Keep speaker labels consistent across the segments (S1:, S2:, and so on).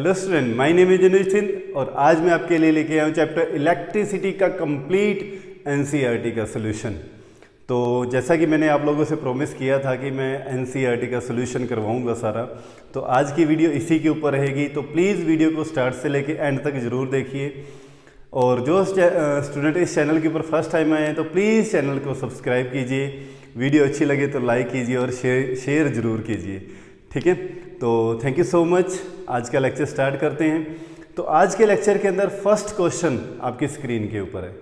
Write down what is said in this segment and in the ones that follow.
S1: Hello student, my name is Nitin और आज मैं आपके लिए लेके आया हूँ चैप्टर इलेक्ट्रिसिटी का कंप्लीट एनसीईआरटी का सोल्यूशन। तो जैसा कि मैंने आप लोगों से प्रॉमिस किया था कि मैं एनसीईआरटी का सोल्यूशन करवाऊंगा सारा, तो आज की वीडियो इसी के ऊपर रहेगी। तो प्लीज़ वीडियो को स्टार्ट से लेके एंड तक ज़रूर देखिए। और जो स्टूडेंट इस चैनल के ऊपर फर्स्ट टाइम आए हैं तो प्लीज़ चैनल को सब्सक्राइब कीजिए, वीडियो अच्छी लगे तो लाइक कीजिए और शेयर ज़रूर कीजिए, ठीक है। तो थैंक यू सो मच। आज का लेक्चर स्टार्ट करते हैं। तो आज के लेक्चर के अंदर फर्स्ट क्वेश्चन आपकी स्क्रीन के ऊपर है।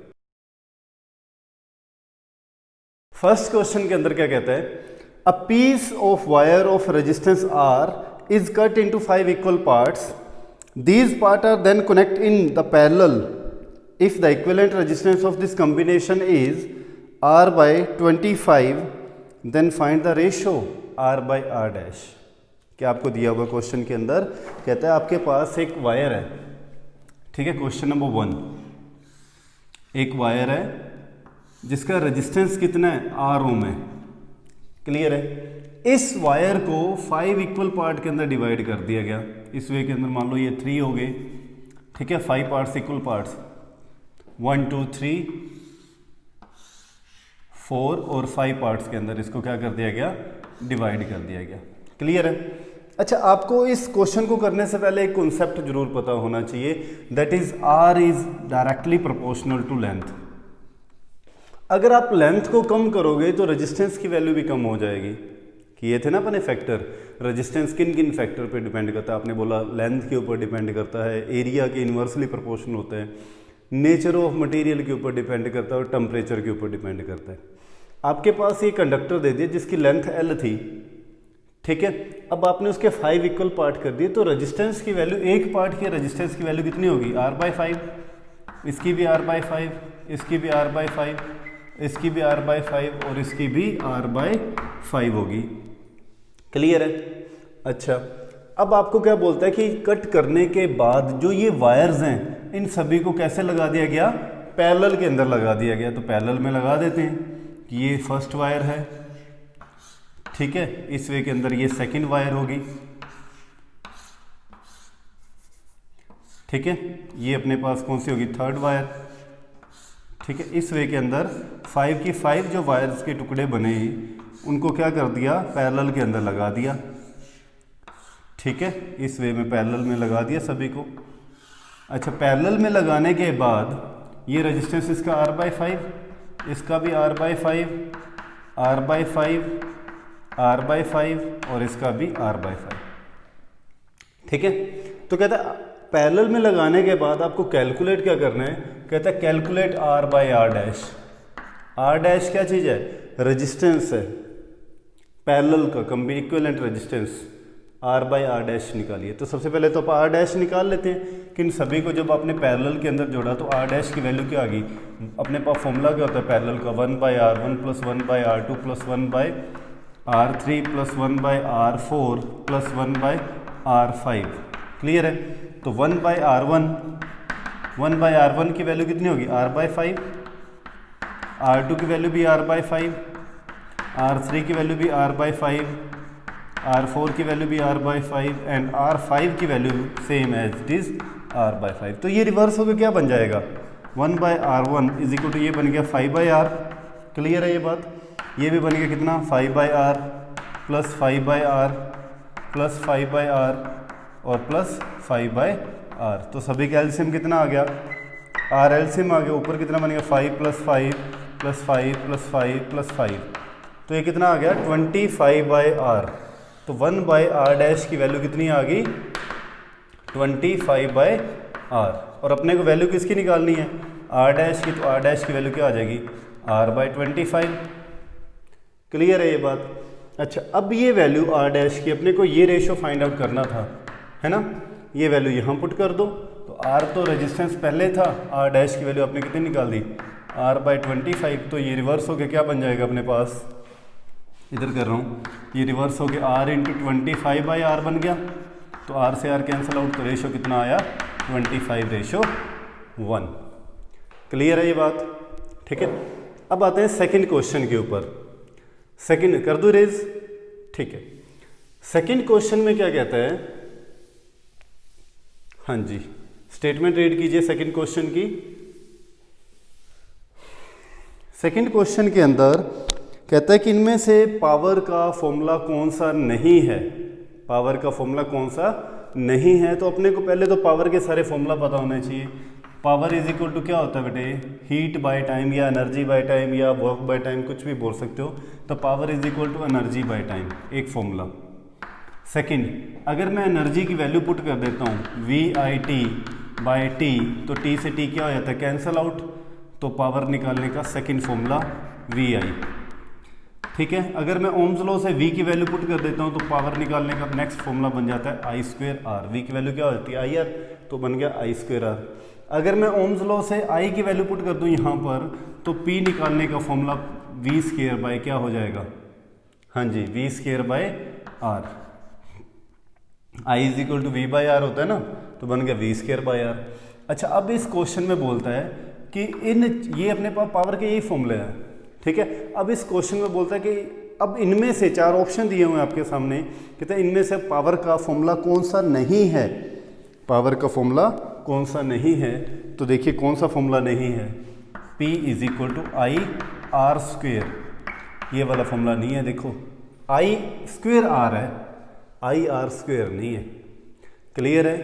S1: फर्स्ट क्वेश्चन के अंदर क्या कहता है, a piece of wire of resistance R is cut into 5 equal parts, these part are then connect in the parallel if the equivalent resistance of this combination is R by 25, then find the ratio R by R dash. क्या आपको दिया हुआ question के अंदर कहता है आपके पास एक वायर है, ठीक है। क्वेश्चन नंबर 1, एक वायर है जिसका रेजिस्टेंस कितना है, आर ओम है, क्लियर है। इस वायर को 5 इक्वल पार्ट के अंदर डिवाइड कर दिया गया। इस वे के अंदर मान लो ये 3 हो गए, ठीक है। 5 पार्ट्स इक्वल पार्ट्स 1 2 3 4 और 5 पार्ट्स के अंदर इसको क्या कर दिया गया, डिवाइड कर दिया गया, क्लियर है। अच्छा, आपको इस क्वेश्चन को करने से पहले एक कॉन्सेप्ट जरूर पता होना चाहिए, that is R is directly proportional to length. अगर आप लेंथ को कम करोगे तो रेजिस्टेंस की वैल्यू भी कम हो जाएगी। कि ये थे ना अपने फैक्टर, रेजिस्टेंस किन किन फैक्टर पे डिपेंड करता है। आपने बोला लेंथ के ऊपर डिपेंड करता है, एरिया के इन्वर्सली प्रोपोर्शनल होता है, नेचर ऑफ मटेरियल के ऊपर डिपेंड करता है और टेम्परेचर के ऊपर डिपेंड करता है। आपके पास ये कंडक्टर दे दिया जिसकी लेंथ L थी, ठीक है। अब आपने उसके 5 इक्वल पार्ट कर दिए तो रेजिस्टेंस की वैल्यू, एक पार्ट की रेजिस्टेंस की वैल्यू कितनी होगी, R/5, इसकी भी R/5, इसकी भी R/5, इसकी भी R/5 और इसकी भी R/5 होगी, क्लियर है। अच्छा, अब आपको क्या बोलता है कि कट करने के बाद जो ये वायर्स हैं इन सभी को कैसे लगा दिया गया, पैरेलल के अंदर लगा दिया गया। तो पैरेलल में लगा देते हैं कि ये फर्स्ट वायर है, ठीक है। इस वे के अंदर ये सेकंड वायर होगी, ठीक है। ये अपने पास कौन सी होगी, थर्ड वायर, ठीक है। इस वे के अंदर 5 की 5 जो वायर्स के टुकड़े बने उनको क्या कर दिया, पैरेलल के अंदर लगा दिया, ठीक है। इस वे में पैरेलल में लगा दिया सभी को। अच्छा, पैरेलल में लगाने के बाद ये रेजिस्टेंस इसका R/5, इसका भी R/5, R/5, R/5 और इसका भी R/5, ठीक है। तो कहता है पैरेलल में लगाने के बाद आपको कैलकुलेट क्या करना है, कहता है calculate R/R dash. R dash क्या चीज़ है, रेजिस्टेंस है पैरेलल का, इक्विवेलेंट रेजिस्टेंस। R/R डैश निकालिए। तो सबसे पहले तो आप R डैश निकाल लेते हैं कि इन सभी को जब आपने पैरेलल के अंदर जोड़ा तो R डैश की वैल्यू क्या आ गई, अपने पास फॉर्मूला क्या होता है पैरेलल का, 1/R1 + 1/R2 + 1/R3 + 1/R4 + 1/R5, clear है। तो 1/R1 की वैल्यू कितनी होगी, R/5, R2 की वैल्यू भी R/5, R3 की वैल्यू भी R/5, R4 की वैल्यू भी R/5 एंड R5 की value same as it is R/5। तो ये रिवर्स होकर क्या बन जाएगा, 1/R1 = ये बन गया 5/R, क्लियर है ये बात। ये भी बन गया कितना, 5/R + 5/R + 5/R और प्लस 5/R। तो सभी का एलसीएम कितना आ गया, R एलसीएम आ गया, ऊपर कितना बन गया, 5 + 5 + 5 + 5 + 5। तो ये कितना आ गया, 25/R। तो 1/R डैश की वैल्यू कितनी आ गई, 25/R। और अपने को वैल्यू किसकी निकालनी है, R डैश की। तो R डैश की वैल्यू क्या आ जाएगी, R/25, क्लियर है ये बात। अच्छा, अब ये वैल्यू R डैश की अपने को ये रेशो फाइंड आउट करना था, है ना। ये वैल्यू यहाँ पुट कर दो। तो R तो रेजिस्टेंस पहले था, R डैश की वैल्यू आपने कितनी निकाल दी, R/25। तो ये रिवर्स होकर क्या बन जाएगा अपने पास, इधर कर रहा हूँ, ये रिवर्स हो गया R × 25/R बन गया। तो R से R कैंसिल आउट, तो रेशो कितना आया, 25:1, क्लियर है ये बात, ठीक है। अब आते हैं सेकंड क्वेश्चन के ऊपर। सेकंड कर दो रेज, ठीक है। सेकंड क्वेश्चन में क्या कहता है, हाँ जी, स्टेटमेंट रीड कीजिए सेकंड क्वेश्चन की। सेकंड क्वेश्चन के अंदर कहता है कि इनमें से पावर का फॉर्मूला कौन सा नहीं है, पावर का फॉर्मूला कौन सा नहीं है। तो अपने को पहले तो पावर के सारे फॉर्मूला पता होने चाहिए। पावर इज इक्वल टू क्या होता है बेटे, हीट बाय टाइम या एनर्जी बाय टाइम या वर्क बाय टाइम, कुछ भी बोल सकते हो। तो power is equal to energy by time, एक फॉर्मूला। सेकंड, अगर मैं एनर्जी की वैल्यू पुट कर देता हूँ VIT बाय टी, तो टी से टी क्या हो जाता है, कैंसल आउट। तो पावर निकालने का सेकंड फॉर्मूला VI, ठीक है। अगर मैं ओम्स लॉ से V की वैल्यू पुट कर देता हूँ तो पावर निकालने का नेक्स्ट फॉर्मूला बन जाता है I²R। V की वैल्यू क्या होती है IR, तो बन गया I²R। अगर मैं ओम्स लॉ से I की वैल्यू पुट कर दूँ यहाँ पर, तो P निकालने का फॉर्मूला V² बाय क्या हो जाएगा, हाँ जी V² by R। I is equal to V by R होता है ना, तो बन गया V² बाय R। अच्छा, अब इस क्वेश्चन में बोलता है कि ये अपने पास पावर के यही फॉर्मूले हैं, ठीक है। अब इस क्वेश्चन में बोलता है कि अब इनमें से 4 ऑप्शन दिए हुए हैं आपके सामने, कहते हैं इनमें से पावर का फॉर्मूला कौन सा नहीं है, पावर का फॉर्मूला कौन सा नहीं है। तो देखिए कौन सा फॉर्मूला नहीं है, P is equal to IR²। ये वाला फॉर्मूला नहीं है, देखो I²R है, IR² नहीं है। क्लियर है,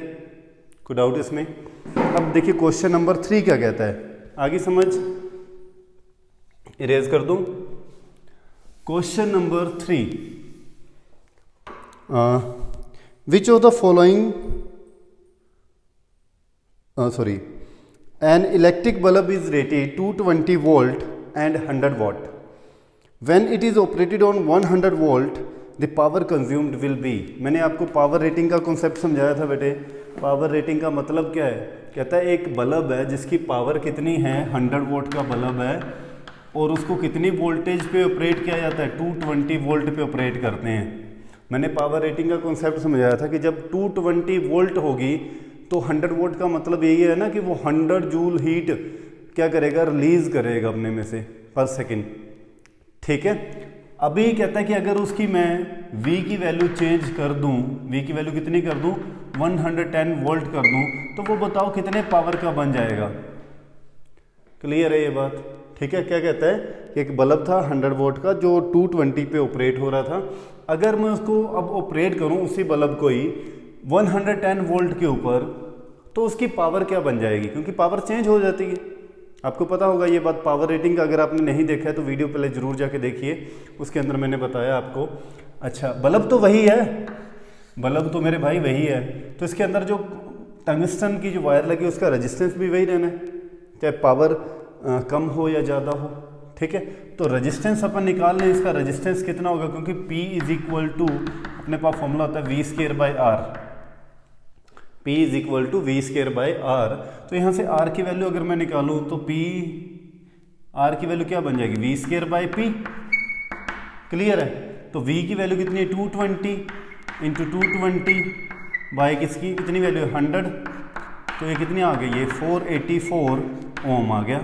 S1: कोई डाउट इसमें। अब देखिए क्वेश्चन नंबर 3 क्या कहता है, आगे समझ, इरेज कर दूं। Question number 3, which of the following an electric bulb is rated 220 volt and 100 what. When it is operated on 100 volt the power consumed will be. मैंने आपको पावर रेटिंग का कॉन्सेप्ट समझाया था बेटे। पावर रेटिंग का मतलब क्या है, कहता है एक बल्ब है जिसकी पावर कितनी है, 100 वोल्ट का बल्ब है, और उसको कितनी वोल्टेज पे ऑपरेट किया जाता है, 220 वोल्ट पे ऑपरेट करते हैं। मैंने पावर रेटिंग का कॉन्सेप्ट समझाया था कि जब 220 वोल्ट होगी तो 100 वोल्ट का मतलब यही है ना कि वो 100 जूल हीट क्या करेगा, रिलीज करेगा अपने में से पर सेकेंड, ठीक है। अभी कहता है कि अगर उसकी मैं V की वैल्यू चेंज कर दूं, V की वैल्यू कितनी कर दूं, 110 वोल्ट कर दूं, तो वो बताओ कितने पावर का बन जाएगा। क्लियर है ये बात, ठीक है। क्या कहता है कि एक बल्ब था 100 वोल्ट का जो 220 पे ऑपरेट हो रहा था, अगर मैं उसको अब ऑपरेट करूं उसी बल्ब को ही 110 वोल्ट के ऊपर, तो उसकी पावर क्या बन जाएगी, क्योंकि पावर चेंज हो जाती है। आपको पता होगा ये बात। पावर रेटिंग का अगर आपने नहीं देखा है तो वीडियो पहले जरूर जाके देखिए, उसके अंदर मैंने बताया आपको। अच्छा, बल्ब तो वही है, बल्ब तो मेरे भाई वही है, तो इसके अंदर जो टंगस्टन की जो वायर लगी उसका रेजिस्टेंस भी वही रहना है, चाहे पावर कम हो या ज़्यादा हो, ठीक है। तो रेजिस्टेंस अपन निकाल लें, इसका रेजिस्टेंस कितना होगा, क्योंकि P इज इक्वल टू अपने पास फॉर्मूला होता है V² by R। P is equal to V² by R। तो यहाँ से R की वैल्यू अगर मैं निकालूँ तो R की वैल्यू क्या बन जाएगी, V² बाय P। क्लियर है। तो V की वैल्यू कितनी है, 220 इंटू 220 बाय किसकी कितनी वैल्यू है, 100। तो ये कितनी आ गई, ये 484 ओम आ गया।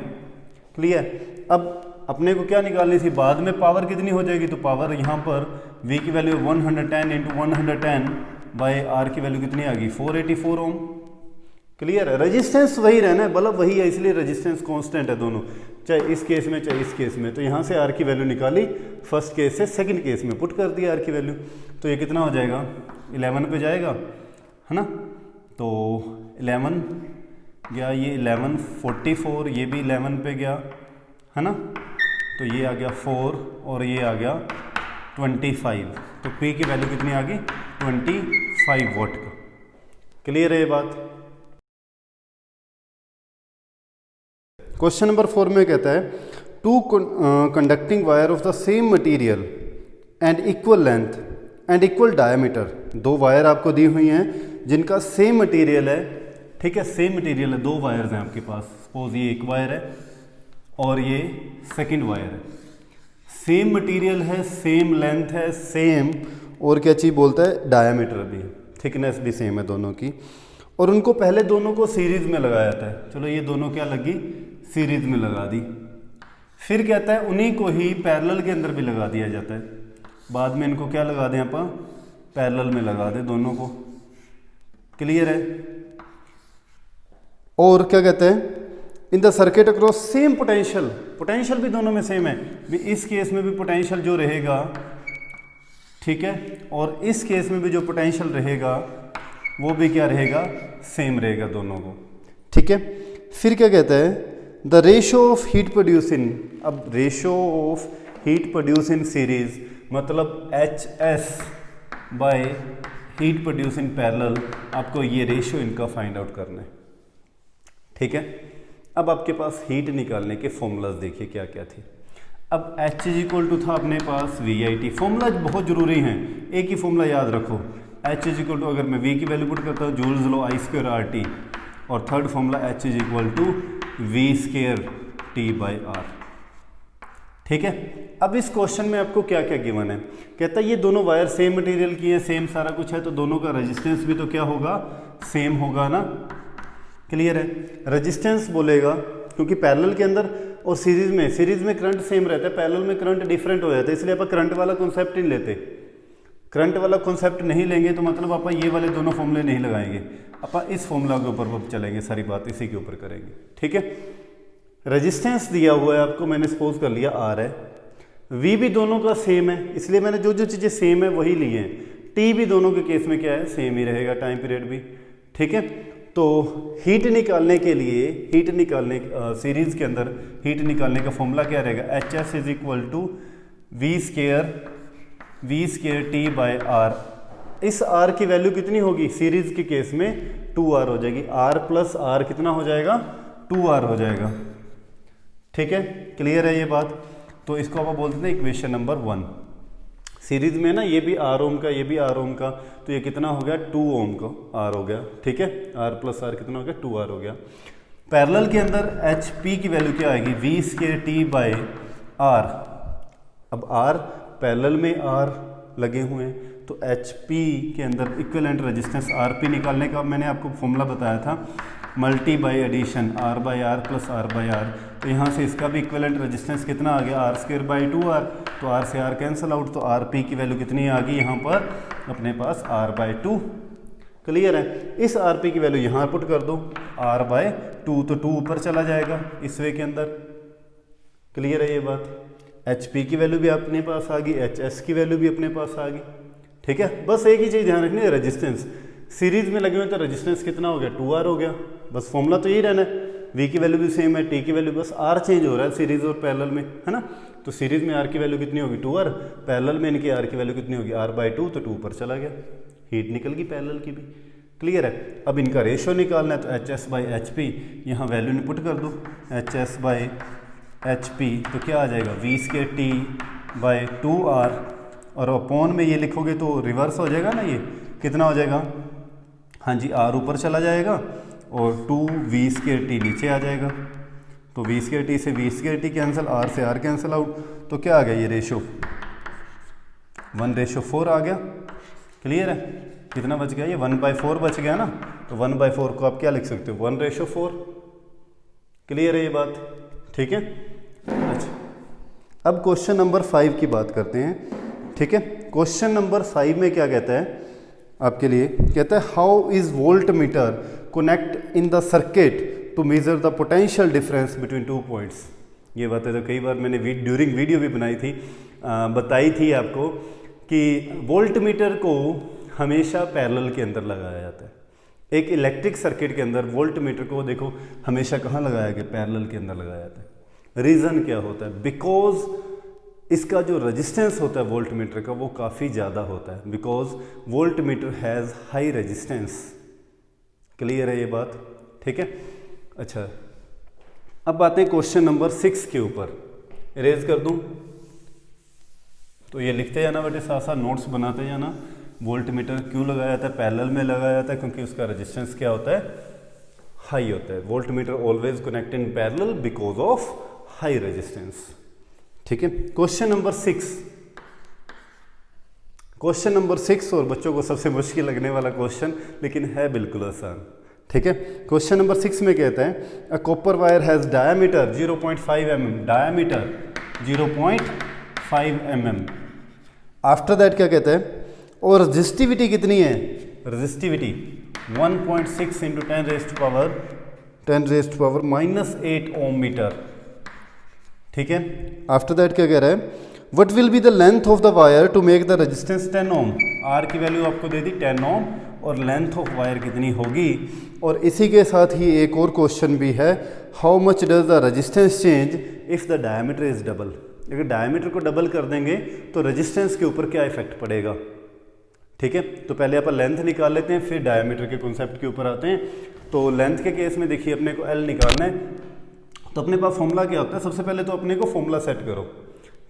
S1: क्लियर। अब अपने को क्या निकालनी थी, बाद में पावर कितनी हो जाएगी, तो पावर यहाँ पर V की वैल्यू 110 इंटू 110 बाय R की वैल्यू कितनी आ गई, 484 ओम। क्लियर है। रेजिस्टेंस वही रहना है, बल्ब वही है, इसलिए रेजिस्टेंस कांस्टेंट है दोनों, चाहे इस केस में चाहे इस केस में। तो यहाँ से R की वैल्यू निकाली, फर्स्ट केस से सेकंड केस में पुट कर दिया R की वैल्यू, तो ये कितना हो जाएगा, 11 पे जाएगा, है ना। तो 11 गया, ये 1144, ये भी 11 पे गया, है ना। तो ये आ गया 4 और ये आ गया 25। तो P की वैल्यू कितनी आ गई, 25 वोट का। क्लियर है ये बात। क्वेश्चन नंबर 4 में कहता है, two conducting wire of the same material and equal length and equal diameter. 2 wire आपको दी हुई हैं जिनका सेम मटेरियल है, ठीक है, सेम मटेरियल है, 2 वायर्स हैं आपके पास। सपोज ये एक वायर है और ये सेकंड वायर है, सेम मटेरियल है, सेम लेंथ है, सेम और क्या चीज़ बोलता है, डायमीटर भी, थिकनेस भी सेम है दोनों की, और उनको पहले दोनों को सीरीज में लगाया जाता है। चलो ये दोनों क्या लगी, सीरीज में लगा दी। फिर कहता है उन्हीं को ही पैरेलल के अंदर भी लगा दिया जाता है। बाद में इनको क्या लगा दें, आप पैरेलल में लगा दें दोनों को। क्लियर है। और क्या कहते हैं, इन the circuit across same potential, potential भी दोनों में सेम है, भी इस केस में भी पोटेंशियल जो रहेगा, ठीक है, और इस केस में भी जो पोटेंशियल रहेगा वो भी क्या रहेगा, सेम रहेगा दोनों को, ठीक है। फिर क्या कहता है, the ratio of heat produce in, अब ratio of heat produce in series मतलब HS by heat produce in parallel, आपको ये रेशो इनका फाइंड आउट करना है, ठीक है। अब आपके पास हीट निकालने के फॉर्मूलाज देखिए क्या क्या थे। अब H इक्वल टू था अपने पास VIT, फॉर्मूलाज बहुत ज़रूरी हैं, एक ही फॉर्मूला याद रखो, H इक्वल टू, अगर मैं V की वैल्यू पुट करता हूँ जूल्स लॉ I² RT, और third formula H equal to V² T/R, ठीक है। अब इस क्वेश्चन में आपको क्या क्या गिवन है, कहता है ये दोनों वायर सेम मटेरियल की है, सेम सारा कुछ है, तो दोनों का रेजिस्टेंस भी तो क्या होगा, सेम होगा ना, क्लियर है। रेजिस्टेंस बोलेगा क्योंकि पैरेलल के अंदर और सीरीज में करंट सेम रहता है, पैरेलल में करंट डिफरेंट हो जाता है, इसलिए आप करंट वाला कॉन्सेप्ट नहीं लेते, करंट वाला कॉन्सेप्ट नहीं लेंगे तो मतलब आप ये वाले दोनों फॉर्मूले नहीं लगाएंगे, आप इस फॉर्मूला के ऊपर चलेंगे, सारी बात इसी के ऊपर करेंगे, ठीक है। रेजिस्टेंस दिया हुआ है आपको, मैंने सपोज कर लिया R है, V भी दोनों का सेम है, इसलिए मैंने जो जो चीज़ें सेम है वही ली हैं, T भी दोनों के केस में क्या है, सेम ही रहेगा, टाइम पीरियड भी, ठीक है। तो हीट निकालने के लिए, सीरीज के अंदर हीट निकालने का फॉर्मूला क्या रहेगा, HS is equal to V² T/R, इस R की वैल्यू कितनी होगी, सीरीज के केस में 2R हो जाएगी, R प्लस R कितना हो जाएगा, 2R हो जाएगा, ठीक है, क्लियर है ये बात। तो इसको आप बोलते हैं इक्वेशन नंबर 1। सीरीज में ना ये भी R ओम का, ये भी R ओम का, तो ये कितना हो गया, 2 ओम का R हो गया, ठीक है, R प्लस R कितना हो गया, 2R हो गया। पैरेलल के अंदर HP की वैल्यू क्या आएगी, V² T/R, अब R पैरेलल में R लगे हुए हैं, तो HP के अंदर इक्विवेलेंट रेजिस्टेंस RP निकालने का मैंने आपको फॉर्मूला बताया था, multi by addition R/R plus R/R, तो यहाँ से इसका भी इक्विवेलेंट रेजिस्टेंस कितना आ गया, R²/2R, तो R से R कैंसिल आउट, तो RP की वैल्यू कितनी आ गई यहाँ पर अपने पास, R/2, क्लियर है। इस RP की वैल्यू यहाँ पुट कर दो, R/2, तो 2 ऊपर चला जाएगा इस वे के अंदर, क्लियर है ये बात। HP की वैल्यू भी अपने पास आ गई, HS की वैल्यू भी अपने पास आ गई, ठीक है। बस एक ही चीज़ ध्यान रखनी है, रेजिस्टेंस सीरीज में लगे हुए तो रेजिस्टेंस कितना हो गया, 2R हो गया, बस फॉर्मूला तो यही रहना है, V की वैल्यू भी सेम है, T की वैल्यू, बस R चेंज हो रहा है सीरीज और पैरेलल में, है ना। तो सीरीज में R की वैल्यू कितनी होगी, 2R, पैरेलल में इनकी R की वैल्यू कितनी होगी, R/2, तो 2 पर चला गया, हीट निकल गई पैरेलल की भी, क्लियर है। अब इनका रेशो निकालना है, तो HS/HP यहाँ वैल्यू पुट कर दो, HS/HP, तो क्या आ जाएगा, V² T/2R, और अपॉन में ये लिखोगे तो रिवर्स हो जाएगा ना, ये कितना हो जाएगा, हाँ जी, R ऊपर चला जाएगा और 2V² T नीचे आ जाएगा, तो V² T से V² T कैंसिल, R से R कैंसिल आउट, तो क्या आ गया ये रेशो, 1:4 आ गया, क्लियर है। कितना बच गया, ये 1/4 बच गया ना, तो 1/4 को आप क्या लिख सकते हो, 1:4, क्लियर है ये बात, ठीक है। अच्छा, अब क्वेश्चन नंबर 5 की बात करते हैं, ठीक है। क्वेश्चन नंबर 5 में क्या कहता है आपके लिए, कहता है how is voltmeter connect in the circuit to measure the potential difference between 2 points. ये बातें तो कई बार मैंने ड्यूरिंग वीडियो भी बनाई थी, बताई थी आपको कि वोल्ट मीटर को हमेशा पैरेलल के अंदर लगाया जाता है। एक इलेक्ट्रिक सर्किट के अंदर वोल्ट मीटर को देखो हमेशा कहाँ लगाया गया, पैरेलल के अंदर लगाया जाता है। रीज़न क्या होता है, बिकॉज इसका जो रेजिस्टेंस होता है वोल्ट मीटर का वो काफ़ी ज़्यादा होता है, because volt meter has high resistance, clear है ये बात, ठीक है। अच्छा, अब आते हैं क्वेश्चन नंबर 6 के ऊपर, इरेज कर दूं तो ये लिखते जाना बेटे, साथ साथ नोट्स बनाते जाना। वोल्ट मीटर क्यों लगाया जाता है, पैरेलल में लगाया जाता है क्योंकि उसका रेजिस्टेंस क्या होता है, हाई होता है। Volt meter always connect in parallel because of high resistance, ठीक है। क्वेश्चन नंबर 6, क्वेश्चन नंबर 6 और बच्चों को सबसे मुश्किल लगने वाला क्वेश्चन, लेकिन है बिल्कुल आसान, ठीक है। क्वेश्चन नंबर 6 में कहता है a copper wire has diameter 0.5 mm, diameter 0.5 mm। After that क्या कहता है, और रजिस्टिविटी कितनी है, resistivity 1.6 × 10⁻⁴ 10 raised to power -8 ohm meter. ठीक है, आफ्टर दैट क्या कह रहा है, what will be the length of the wire to make the resistance 10 ohm. R की वैल्यू आपको दे दी 10 ओम और लेंथ ऑफ वायर कितनी होगी। और इसी के साथ ही एक और क्वेश्चन भी है, how much does the resistance change if the diameter is double. अगर डायमीटर को डबल कर देंगे तो रेजिस्टेंस के ऊपर क्या इफेक्ट पड़ेगा। ठीक है, तो पहले अपन लेंथ निकाल लेते हैं, फिर डायमीटर के कॉन्सेप्ट के ऊपर आते हैं। तो लेंथ के केस में देखिए अपने को एल निकालना है, तो अपने पास फॉर्मूला क्या होता है, सबसे पहले तो अपने को फॉर्मूला सेट करो।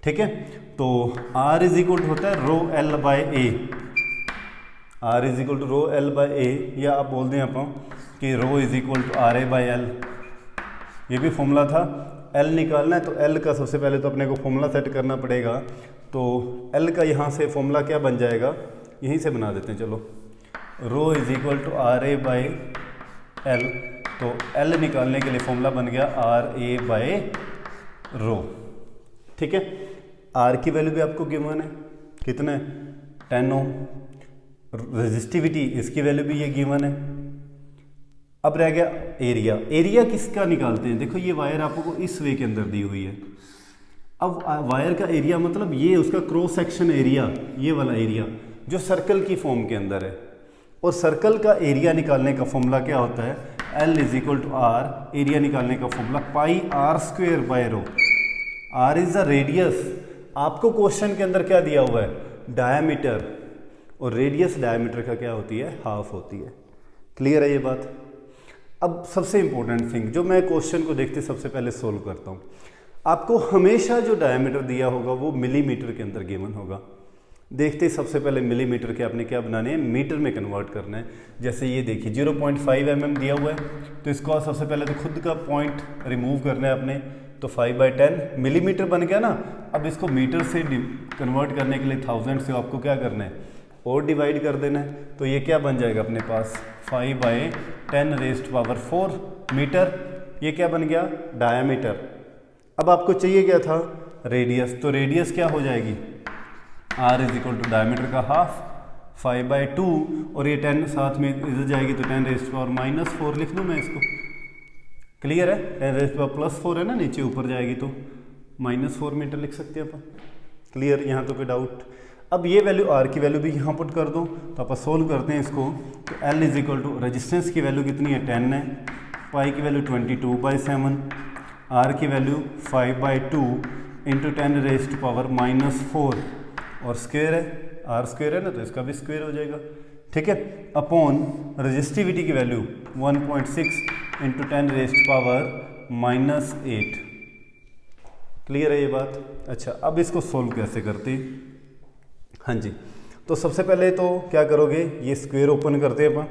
S1: ठीक है, तो R इज इक्वल टू होता है rho L by A. R is equal to rho L by A, या आप बोल दें अपन कि rho is equal to R A by L. ये भी फॉर्मूला था। एल निकालना है तो एल का सबसे पहले तो अपने को फॉर्मूला सेट करना पड़ेगा। तो एल का यहाँ से फॉर्मूला क्या बन जाएगा, यहीं से बना देते हैं। चलो, rho is equal to R A by L. तो एल निकालने के लिए फॉर्मूला बन गया आर ए बाय रो। ठीक है, आर की वैल्यू भी आपको गिवन है, कितना है 10 ओम। रेजिस्टिविटी इसकी वैल्यू भी ये गिवन है। अब रह गया एरिया। एरिया किसका निकालते हैं, देखो ये वायर आपको इस वे के अंदर दी हुई है। अब वायर का एरिया मतलब ये उसका क्रॉस सेक्शन एरिया, ये वाला एरिया जो सर्कल की फॉर्म के अंदर है। और सर्कल का एरिया निकालने का फॉर्मूला क्या होता है, L is equal to R. Area निकालने का formula pi R square by rho. R is the radius. आपको क्वेश्चन के अंदर क्या दिया हुआ है, डायमीटर, और रेडियस डायमीटर का क्या होती है, हाफ होती है। क्लियर है ये बात। अब सबसे इंपॉर्टेंट थिंग जो मैं क्वेश्चन को देखते सबसे पहले सोल्व करता हूँ, आपको हमेशा जो डायमीटर दिया होगा वो मिलीमीटर के अंदर गिवन होगा। देखते ही सबसे पहले मिलीमीटर के आपने क्या बनाने हैं, मीटर में कन्वर्ट करना है। जैसे ये देखिए 0.5 mm दिया हुआ है, तो इसको सबसे पहले तो खुद का पॉइंट रिमूव करना है अपने। तो 5/10 मिलीमीटर बन गया ना। अब इसको मीटर से कन्वर्ट करने के लिए 1000 से आपको क्या करना है, और डिवाइड कर देना है। तो ये क्या बन जाएगा अपने पास 5/10 रेज़्ड टू पावर 4 मीटर। ये क्या बन गया, डायमीटर। अब आपको चाहिए क्या था, रेडियस। तो रेडियस क्या हो जाएगी, R is equal to diameter का हाफ 5/2, और ये 10 साथ में इधर जाएगी तो 10 रेज़्ड टू पावर -4 लिख दूँ मैं इसको। क्लियर है, 10 रेज़्ड टू पावर +4 है ना, नीचे ऊपर जाएगी तो -4 मीटर लिख सकते हैं अपन। क्लियर, यहाँ तो कोई डाउट। अब ये वैल्यू आर की वैल्यू भी यहाँ पुट कर दो, तो अपन सोल्व करते हैं इसको। तो L is equal to resistance की वैल्यू कितनी है 10 है, पाई की वैल्यू 22/7, आर की value 5/2 into 10 raised to power -4, और स्क्वायर है, आर स्क्वायर है ना, तो इसका भी स्क्वायर हो जाएगा। ठीक है, अपॉन रेजिस्टिविटी की value 1.6 into 10 raised to power -8। Clear है ये बात। अच्छा, अब इसको सोल्व कैसे करते हैं। हाँ जी, तो सबसे पहले तो क्या करोगे, ये स्क्वायर ओपन करते हैं अपन।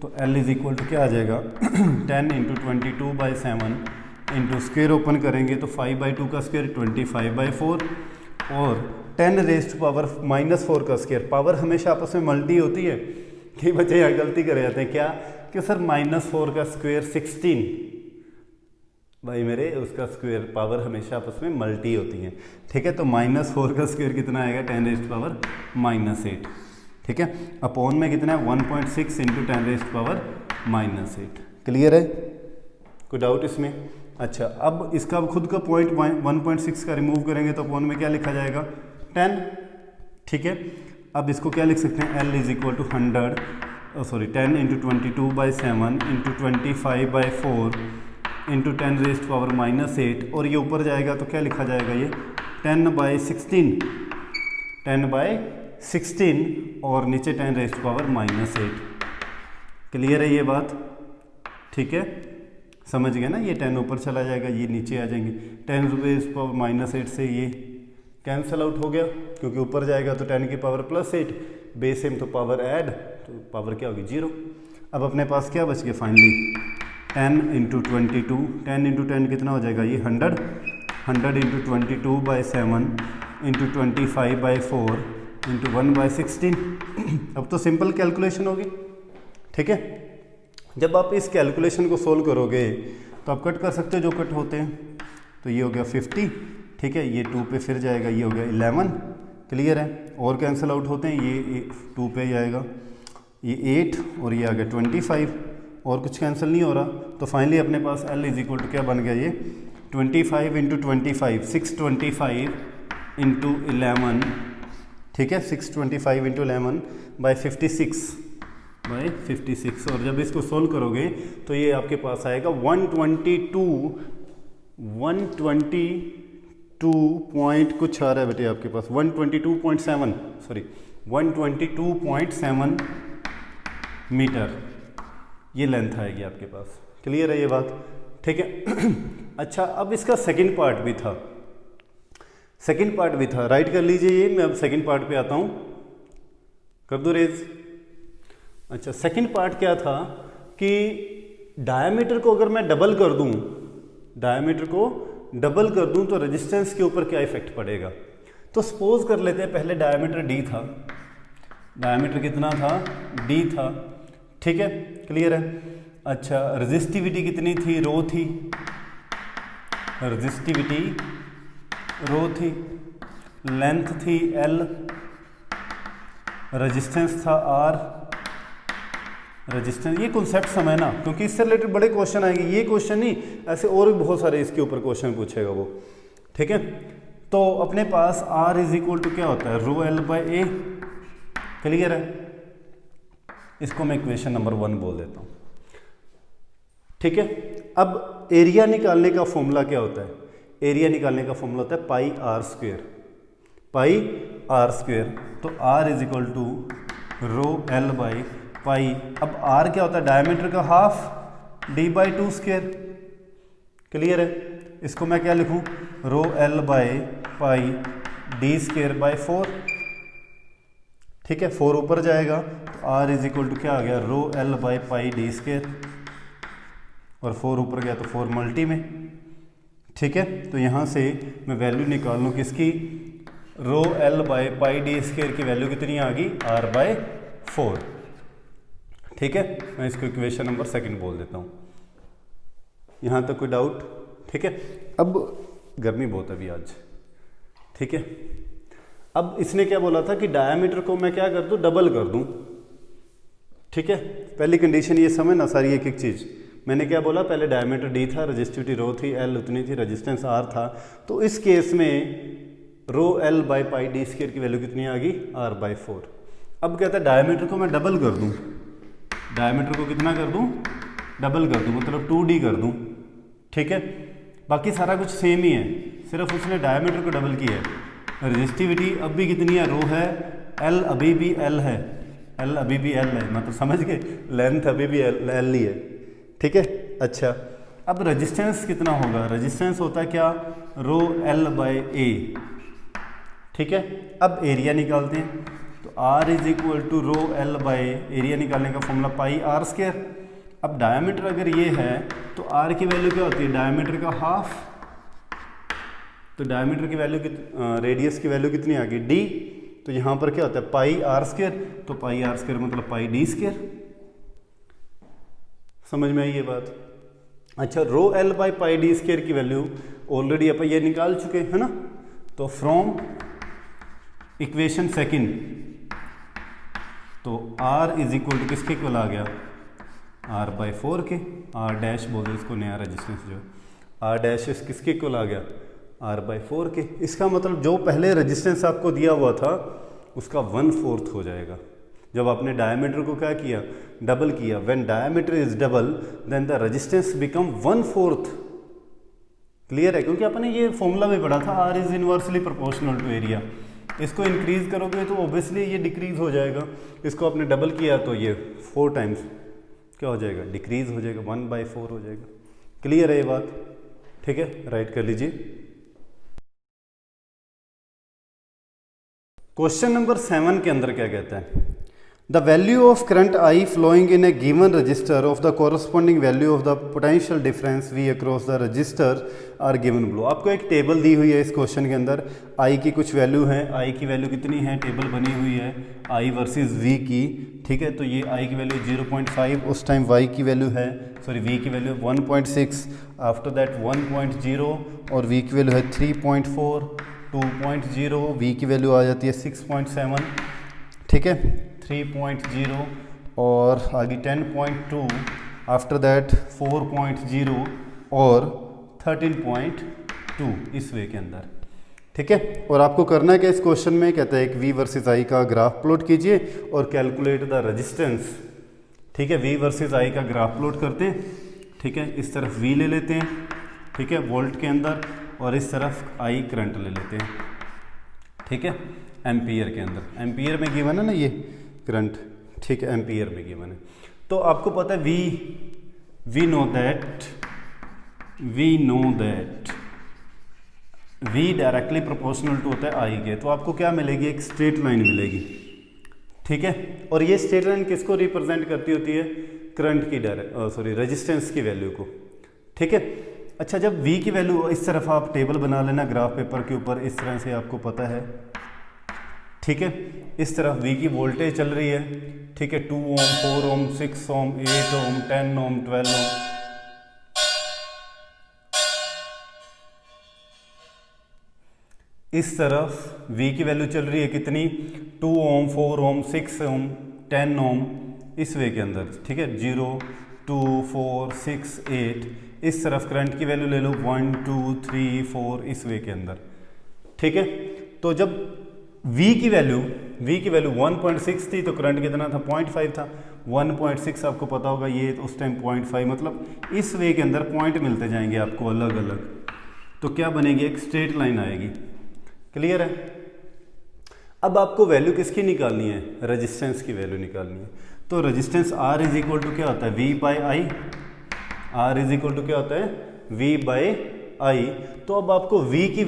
S1: तो L इज इक्वल टू क्या आ जाएगा 10 इंटू 22/7 इंटू स्क्वायर ओपन करेंगे तो 5/2 का स्क्वायर 25/4, और 10 रेज़्ड टू पावर -4 का स्क्वायर। पावर हमेशा आपस में मल्टी होती है। कई बच्चे यहाँ गलती कर जाते हैं क्या, कि सर -4 का स्क्वायर 16। भाई मेरे, उसका स्क्वायर पावर हमेशा आपस में मल्टी होती हैं। ठीक है, तो -4 का स्क्वायर कितना आएगा 10 रेज़्ड टू पावर -8। ठीक है, अपॉन में कितना है 1.6 into 10 raised to power -8। Clear है, कोई डाउट इसमें। अच्छा, अब इसका खुद का पॉइंट 1.6 का रिमूव करेंगे तो अपॉन में क्या लिखा जाएगा 10। ठीक है, अब इसको क्या लिख सकते हैं, L is equal to 10 into 22/7 into 25/4 into 10 raised to power -8, और ये ऊपर जाएगा तो क्या लिखा जाएगा, ये 10/16 और नीचे 10 रेज़्ड टू पावर -8। क्लियर है ये बात। ठीक है, समझ गए ना। ये 10 ऊपर चला जाएगा, ये नीचे आ जाएंगे। 10 रेज़्ड टू पावर -8 से ये कैंसिल आउट हो गया, क्योंकि ऊपर जाएगा तो 10 की पावर +8, बेस सेम तो पावर ऐड, तो पावर क्या होगी 0। अब अपने पास क्या बच गया फाइनली 10 इंटू 22, 10 इंटू 10 कितना हो जाएगा, ये 100 इंटू 22/7 इंटू 25/4 इंटू 1/16। अब तो सिंपल कैलकुलेशन होगी। ठीक है, जब आप इस कैलकुलेशन को सोल्व करोगे तो आप कट कर सकते हो जो कट होते हैं। तो ये हो गया 50। ठीक है, ये 2 पे फिर जाएगा, ये हो गया 11। क्लियर है, और कैंसिल आउट होते हैं, ये 2 पे जाएगा, ये 8 और ये आ गया 25, और कुछ कैंसिल नहीं हो रहा, तो फाइनली अपने पास L इज इक्वल टू क्या बन गया ये 25 इंटू 25, 625 इंटू 11, ठीक है, 625 इंटू 11 बाई 56 और जब इसको सोल्व करोगे तो ये आपके पास आएगा 122 पॉइंट कुछ आ रहा है बेटे आपके पास 122.7 सॉरी 122.7 मीटर ये लेंथ आएगी आपके पास। क्लियर है ये बात, ठीक है। अच्छा, अब इसका सेकंड पार्ट भी था, राइट कर लीजिए ये, मैं अब सेकंड पार्ट पे आता हूँ, कर दो रेज। अच्छा, सेकंड पार्ट क्या था कि डायमीटर को अगर मैं डबल कर दूं तो रेजिस्टेंस के ऊपर क्या इफेक्ट पड़ेगा। तो सपोज कर लेते हैं पहले डायमीटर D था, डायमीटर कितना था D था, ठीक है, क्लियर है। अच्छा, रेजिस्टिविटी कितनी थी, रो थी, रेजिस्टिविटी रो थी, लेंथ थी L, रेजिस्टेंस था R, रेजिस्टेंस, ये कॉन्सेप्ट समझना क्योंकि इससे रिलेटेड बड़े क्वेश्चन आएंगे, ये क्वेश्चन नहीं ऐसे और भी बहुत सारे इसके ऊपर क्वेश्चन पूछेगा वो, ठीक है। तो अपने पास R इज इक्वल टू क्या होता है, रो L बाई ए, क्लियर है। इसको मैं इक्वेशन नंबर 1 बोल देता हूँ, ठीक है। अब एरिया निकालने का फॉर्मूला क्या होता है, एरिया निकालने का फॉर्मूला होता है पाई आर स्क्वेयर, तो R is equal to rho L by pi. अब R क्या होता है, डायमीटर का हाफ, D/2 स्क्वेयर, क्लियर है। इसको मैं क्या लिखूं, रो L by pi D square by 4, ठीक है, 4 ऊपर जाएगा तो R इज इक्वल टू क्या आ गया, रो L by pi D square, और 4 ऊपर गया तो 4 मल्टी में, ठीक है। तो यहाँ से मैं वैल्यू निकाल लूँ किसकी, रो L by pi D square की वैल्यू कितनी आ गई, R/4, ठीक है। मैं इसको इक्वेशन नंबर 2 बोल देता हूँ। यहाँ तक कोई डाउट, ठीक है। अब गर्मी बहुत अभी आज, ठीक है। अब इसने क्या बोला था कि डायमीटर को मैं क्या कर दूँ, डबल कर दूँ, ठीक है। पहली कंडीशन ये समझना सारी एक एक चीज़, मैंने क्या बोला, पहले डायमीटर D था, रजिस्टिविटी रो थी, L उतनी थी, रेजिस्टेंस R था, तो इस केस में रो L by pi D square की वैल्यू कितनी आ गई, R/4। अब कहता है डायमीटर को मैं डबल कर दूँ, डायमीटर को कितना कर दूं, डबल कर दूं, मतलब 2D कर दूं, ठीक है। बाकी सारा कुछ सेम ही है, सिर्फ उसने डायमीटर को डबल किया है। रेजिस्टिविटी अब भी कितनी है, रो है, L अभी भी L है, मतलब समझ गए, लेंथ अभी भी L ही है, ठीक है। अच्छा, अब रेजिस्टेंस कितना होगा, रेजिस्टेंस होता है क्या, रो L बाई ए, ठीक है। अब एरिया निकालते हैं, तो R is equal to rho L by, area निकालने का फॉर्मूला पाई आर स्क्वायर। अब डायमीटर अगर ये है तो R की वैल्यू क्या होती है, डायमीटर का हाफ, तो डायमीटर की वैल्यू रेडियस की वैल्यू कितनी आ गई, D, तो यहाँ पर क्या होता है पाई आर स्क्वायर, तो पाई आर स्क्वायर मतलब पाई D स्क्वायर, समझ में आई ये बात। अच्छा, रो L by pi D square की वैल्यू ऑलरेडी अपन ये निकाल चुके हैं ना, तो फ्रॉम इक्वेशन 2 तो R इज इक्वल टू किसके इक्वल आ गया, R/4 के, R डैश बोलते इसको, नया रेजिस्टेंस जो R डैश इस किसके इक्वल आ गया, R/4 के। इसका मतलब जो पहले रेजिस्टेंस आपको दिया हुआ था उसका 1/4 हो जाएगा जब आपने डायमीटर को क्या किया, डबल किया। When diameter is double then the resistance become 1/4, clear है, क्योंकि आपने ये फॉर्मूला भी पढ़ा था, R is inversely proportional to area. इसको इंक्रीज करोगे तो ऑब्वियसली ये डिक्रीज हो जाएगा, इसको आपने डबल किया तो ये 4 टाइम्स क्या हो जाएगा, डिक्रीज हो जाएगा, 1/4 हो जाएगा। क्लियर है ये बात, ठीक है, राइट कर लीजिए। क्वेश्चन नंबर 7 के अंदर क्या कहता है, the value of current I flowing in a given resistor of the corresponding value of the potential difference V across the resistor R given below. आपको एक टेबल दी हुई है इस क्वेश्चन के अंदर, I की कुछ वैल्यू है, I की वैल्यू कितनी है, टेबल बनी हुई है I वर्सेस V की, ठीक है। तो ये I की वैल्यू 0.5, उस टाइम Y की वैल्यू है, सॉरी V की वैल्यू 1.6, आफ्टर दैट 1.0 और V की वैल्यू है 3.4, 2.0, V की वैल्यू आ जाती है 6.7, ठीक है, 3.0 और आगे 10.2, आफ्टर दैट 4.0 और 13.2 इस वे के अंदर, ठीक है। और आपको करना है कि इस क्वेश्चन में कहता है एक V वर्सेस I का ग्राफ प्लॉट कीजिए और कैलकुलेट द रेजिस्टेंस, ठीक है। V वर्सेस I का ग्राफ प्लॉट करते हैं, ठीक है। इस तरफ V ले लेते हैं, ठीक है, वोल्ट के अंदर, और इस तरफ I करंट ले लेते हैं, ठीक है, एम्पियर के अंदर। एम्पियर में गिवन है ना ये करंट, ठीक है, एम्पियर में गिवन है। तो आपको पता है we know that V directly proportional to होता है I के, तो आपको क्या मिलेगी, एक स्ट्रेट लाइन मिलेगी, ठीक है। और ये स्ट्रेट लाइन किसको रिप्रेजेंट करती होती है, करंट की रेजिस्टेंस की वैल्यू को, ठीक है। अच्छा, जब V की वैल्यू, इस तरफ आप टेबल बना लेना ग्राफ पेपर के ऊपर, इस तरह से आपको पता है, ठीक है। इस तरफ V की वोल्टेज चल रही है, ठीक है, 2 ओम, 4 ओम, 6 ओम, 8 ओम, 10 ओम, 12 ओम। इस तरफ V की वैल्यू चल रही है कितनी, 2 ओम, 4 ओम, 6 ओम, 10 ओम, इस वे के अंदर, ठीक है, 0, 2, 4, 6, 8। इस तरफ करंट की वैल्यू ले लो 1, 2, 3, 4, इस वे के अंदर, ठीक है। तो जब V की वैल्यू 1.6 थी तो करंट कितना था, 0.5 था। 1.6 आपको पता होगा, ये तो उस टाइम 0.5, मतलब इस वे के अंदर पॉइंट मिलते जाएंगे आपको अलग अलग, तो क्या बनेगी, एक स्ट्रेट लाइन आएगी। क्लियर है। अब आपको वैल्यू किसकी निकालनी है, रेजिस्टेंस की वैल्यू निकालनी है। तो resistance R is equal to क्या होता है, V by I। R is equal to क्या होता है, V बाई I। तो अब आपको V की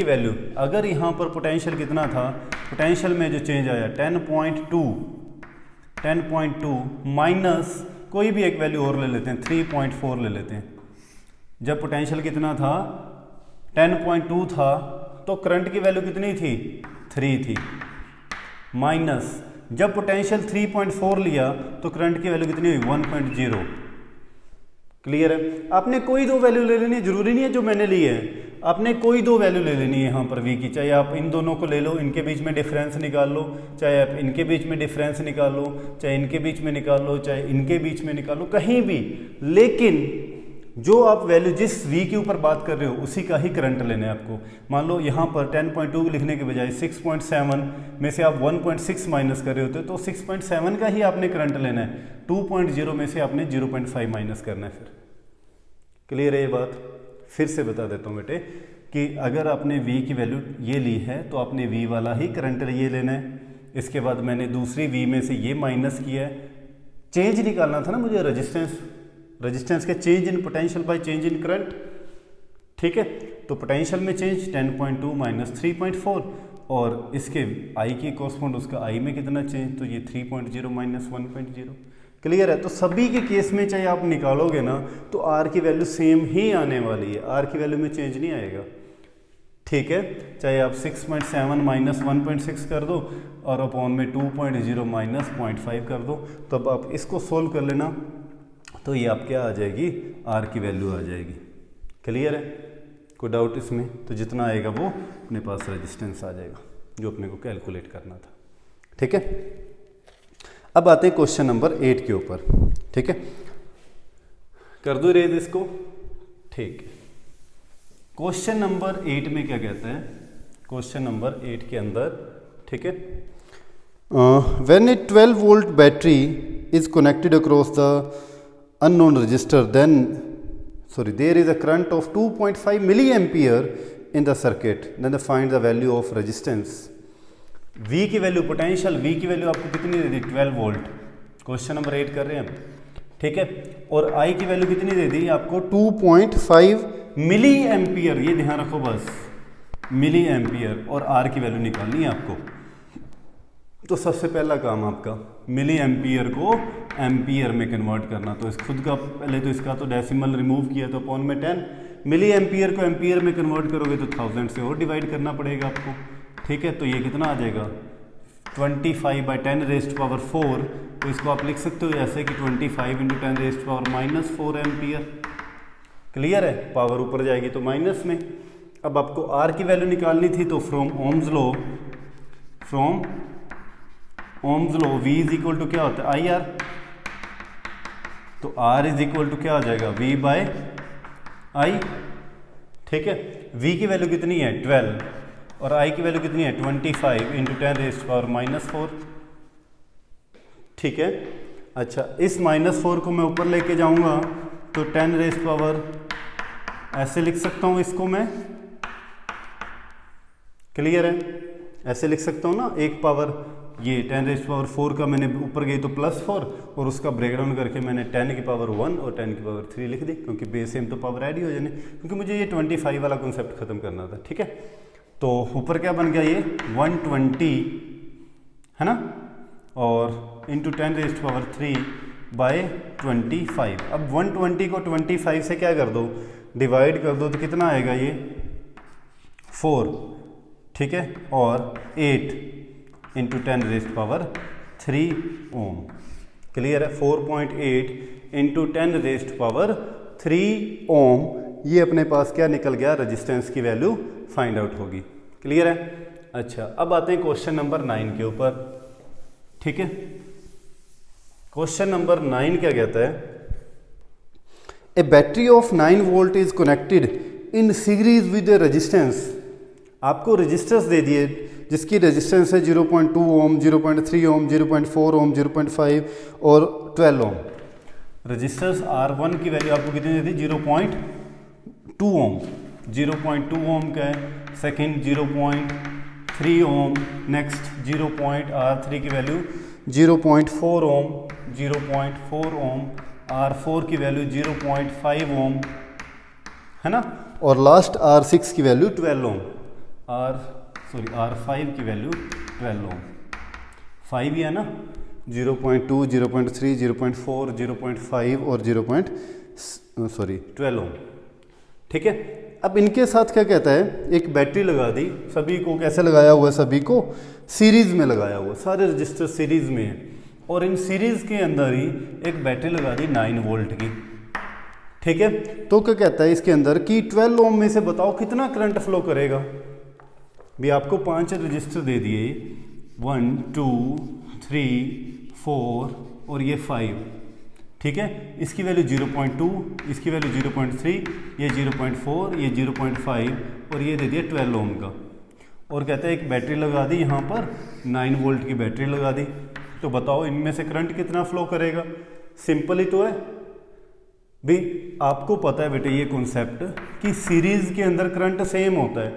S1: वैल्यू अगर यहाँ पर पोटेंशियल कितना था, पोटेंशियल में जो चेंज आया 10.2 माइनस कोई भी एक वैल्यू और ले लेते हैं, 3.4 ले लेते हैं। जब पोटेंशियल कितना था, 10.2 था, तो करंट की वैल्यू कितनी थी, 3 थी, माइनस जब पोटेंशियल 3.4 लिया तो करंट की वैल्यू कितनी हुई, 1.0। क्लियर है। आपने कोई दो वैल्यू ले लेनी है, जरूरी नहीं है जो मैंने ली है, आपने कोई दो वैल्यू ले लेनी है यहाँ पर V की। चाहे आप इन दोनों को ले लो, इनके बीच में डिफरेंस निकाल लो, चाहे आप इनके बीच में डिफरेंस निकाल लो, चाहे इनके बीच में निकाल लो, चाहे इनके बीच में निकाल लो, कहीं भी। लेकिन जो आप वैल्यू जिस V के ऊपर बात कर रहे हो उसी का ही करंट लेना है आपको। मान लो यहाँ पर 10.2 लिखने के बजाय 6.7 में से आप 1.6 माइनस कर रहे होते तो 6.7 का ही आपने करंट लेना है, 2.0 में से आपने 0.5 माइनस करना है। फिर क्लियर है ये बात। फिर से बता देता हूँ बेटे कि अगर आपने V की वैल्यू ये ली है तो आपने V वाला ही करंट ये लेना है। इसके बाद मैंने दूसरी V में से ये माइनस किया है, चेंज निकालना था ना मुझे, रेजिस्टेंस के change in potential by change in current, ठीक है। तो पोटेंशियल में चेंज 10.2 माइनस 3.4 और इसके I की कॉरस्पॉन्ड उसका I में कितना चेंज, तो ये 3.0 माइनस 1.0। क्लियर है। तो सभी के केस में चाहे आप निकालोगे ना तो R की वैल्यू सेम ही आने वाली है, R की वैल्यू में चेंज नहीं आएगा, ठीक है। चाहे आप 6.7 माइनस 1.6 कर दो और अपॉन में 2.0 माइनस 0.5 कर दो, तब आप इसको सोल्व कर लेना तो ये आप क्या आ जाएगी, R की वैल्यू आ जाएगी। क्लियर है, कोई डाउट इसमें? तो जितना आएगा वो अपने पास रेजिस्टेंस आ जाएगा जो अपने को कैलकुलेट करना था, ठीक है। अब आते हैं क्वेश्चन नंबर 8 के ऊपर, ठीक है। कर दो रेज इसको, ठीक है। क्वेश्चन नंबर 8 में क्या कहता है, क्वेश्चन नंबर 8 के अंदर, ठीक है, when A 12 volt battery is connected across the unknown resistor, then there is a current of 2.5 milliampere in the circuit, then find the value of resistance। V की value, potential V की value आपको कितनी दे दी, 12 volt. Question number 8 कर रहे हैं हम, ठीक है। और I की वैल्यू कितनी दे दी आपको, 2.5 मिली एम्पियर, ये ध्यान रखो बस, मिली एम्पियर। और R की वैल्यू निकालनी है आपको। तो सबसे पहला काम आपका मिली एम्पियर को एम्पियर में कन्वर्ट करना। तो इस खुद का पहले तो इसका तो डेसिमल रिमूव किया तो अपॉन में 10, मिली एम्पियर को एम्पियर में कन्वर्ट करोगे तो 1000 से और डिवाइड करना पड़ेगा आपको, ठीक है। तो ये कितना आ जाएगा, 25/10⁻⁴। तो इसको आप लिख सकते हो ऐसे कि 25 × 10⁻⁻⁴ एम्पियर। क्लियर है, पावर ऊपर जाएगी तो माइनस में। अब आपको R की वैल्यू निकालनी थी तो from Ohm's law V is equal to क्या होता है, IR। तो R इज इक्वल टू क्या आ जाएगा, V बाय I। ठीक है, V की वैल्यू कितनी है 12 और I की वैल्यू कितनी है 25 इंटू 10⁻⁻⁴। ठीक है, अच्छा इस -4 को मैं ऊपर लेके जाऊंगा तो 10⁻, ऐसे लिख सकता हूं इसको मैं, क्लियर है, ऐसे लिख सकता हूं ना, एक पावर ये 10⁻⁴ का मैंने ऊपर गई तो +4 और उसका ब्रेकडाउन करके मैंने 10 की पावर 1 और 10 की पावर 3 लिख दी, क्योंकि बेस सेम तो पावर ऐड ही हो जाने, क्योंकि मुझे ये 25 वाला कॉन्सेप्ट खत्म करना था। ठीक है, तो ऊपर क्या बन गया ये 120 है ना, और इंटू 10⁻³ बाय 25। अब 120 को 25 से क्या कर दो, डिवाइड कर दो, तो कितना आएगा ये 4। ठीक है, और 8 इंटू 10⁻³ ओम। क्लियर है, 4.8 इंटू 10⁻³ ओम, ये अपने पास क्या निकल गया, रेजिस्टेंस की वैल्यू फाइंड आउट होगी। क्लियर है। अच्छा, अब आते हैं क्वेश्चन नंबर 9 के ऊपर। ठीक है, क्वेश्चन नंबर 9 क्या कहता है, a battery of 9 volt is connected in series with a resistance. आपको रेजिस्टेंस दे दिए जिसकी रेजिस्टेंस है 0.2 ओम, 0.3 ओम, 0.4 ओम, 0.5 और 12 ओम। रेजिस्टेंस R1 की वैल्यू आपको कितनी दी थी, 0.2 ओम, 0.2 ओम का है, सेकेंड 0.3 ओम, नेक्स्ट R3 की वैल्यू 0.4 ओम, 0.4 ओम, R4 की वैल्यू 0.5 ओम है ना, और लास्ट R6 की वैल्यू 12 ओम, R5 की वैल्यू 12 ओम। 5 ही है ना, 0.2, 0.3, 0.4, 0.5 और 12 ओम। ठीक है, अब इनके साथ क्या कहता है, एक बैटरी लगा दी, सभी को कैसे लगाया हुआ है, सभी को सीरीज में लगाया हुआ, सारे रजिस्टर सीरीज में है, और इन सीरीज के अंदर ही एक बैटरी लगा दी 9 वोल्ट की। ठीक है, तो क्या कहता है इसके अंदर कि 12 ओम में से बताओ कितना करंट फ्लो करेगा। भी आपको 5 रजिस्टर दे दिए, 1 2 3 4 और ये 5। ठीक है, इसकी वैल्यू 0.2, इसकी वैल्यू 0.3, ये 0.4, ये 0.5 और ये दे दिया 12 ओम का, और कहते हैं एक बैटरी लगा दी यहाँ पर, 9 वोल्ट की बैटरी लगा दी, तो बताओ इनमें से करंट कितना फ्लो करेगा। सिंपल ही तो है भी, आपको पता है बेटे ये कॉन्सेप्ट कि सीरीज के अंदर करंट सेम होता है,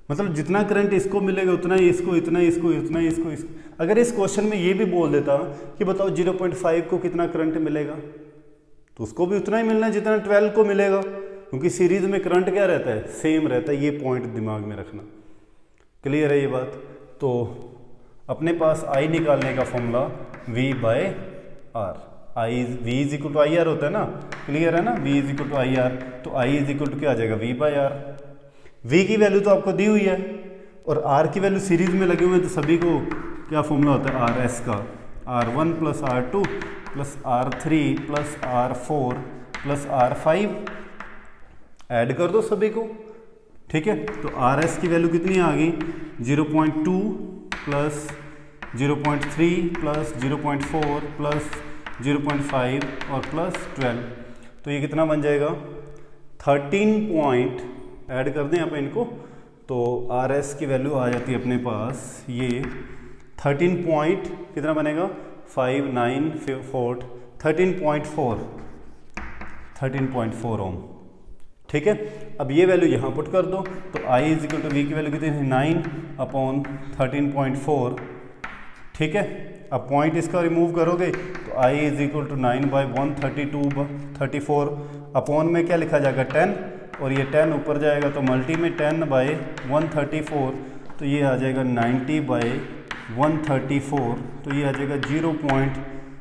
S1: मतलब जितना करंट इसको मिलेगा उतना ही इसको, इतना ही इसको, इतना ही इसको। अगर इस क्वेश्चन में ये भी बोल देता कि बताओ 0.5 को कितना करंट मिलेगा, तो उसको भी उतना ही मिलना है जितना 12 को मिलेगा, क्योंकि सीरीज में करंट क्या रहता है, सेम रहता है। ये पॉइंट दिमाग में रखना, क्लियर है ये बात। तो अपने पास I निकालने का formula V by R, V is equal to IR होता है ना, क्लियर है ना, V is equal to IR, तो I इज इक्वल टू क्या आ जाएगा, V बाय R। V की वैल्यू तो आपको दी हुई है और R की वैल्यू सीरीज में लगे हुए हैं, तो सभी को क्या फॉर्मूला होता है RS का, R1 plus R2 plus R3 plus R4 plus R5, add कर दो सभी को। ठीक है, तो RS की वैल्यू कितनी आ गई, 0.2 प्लस 0.3 प्लस 0.4 प्लस 0.5 और प्लस 12, तो ये कितना बन जाएगा 13 ऐड कर दें आप इनको, तो RS की वैल्यू आ जाती है अपने पास ये 13 कितना बनेगा 5 9 4 13.4 ओम। ठीक है, अब ये वैल्यू यहाँ पुट कर दो, तो I is equal to V की वैल्यू कितनी है 9/13.4। ठीक है, अब पॉइंट इसका रिमूव करोगे तो I is equal to 9/132/34 upon में क्या लिखा जाएगा 10, और ये 10 ऊपर जाएगा तो मल्टी में 10/134, तो ये आ जाएगा 90/134, तो ये आ जाएगा 0 पॉइंट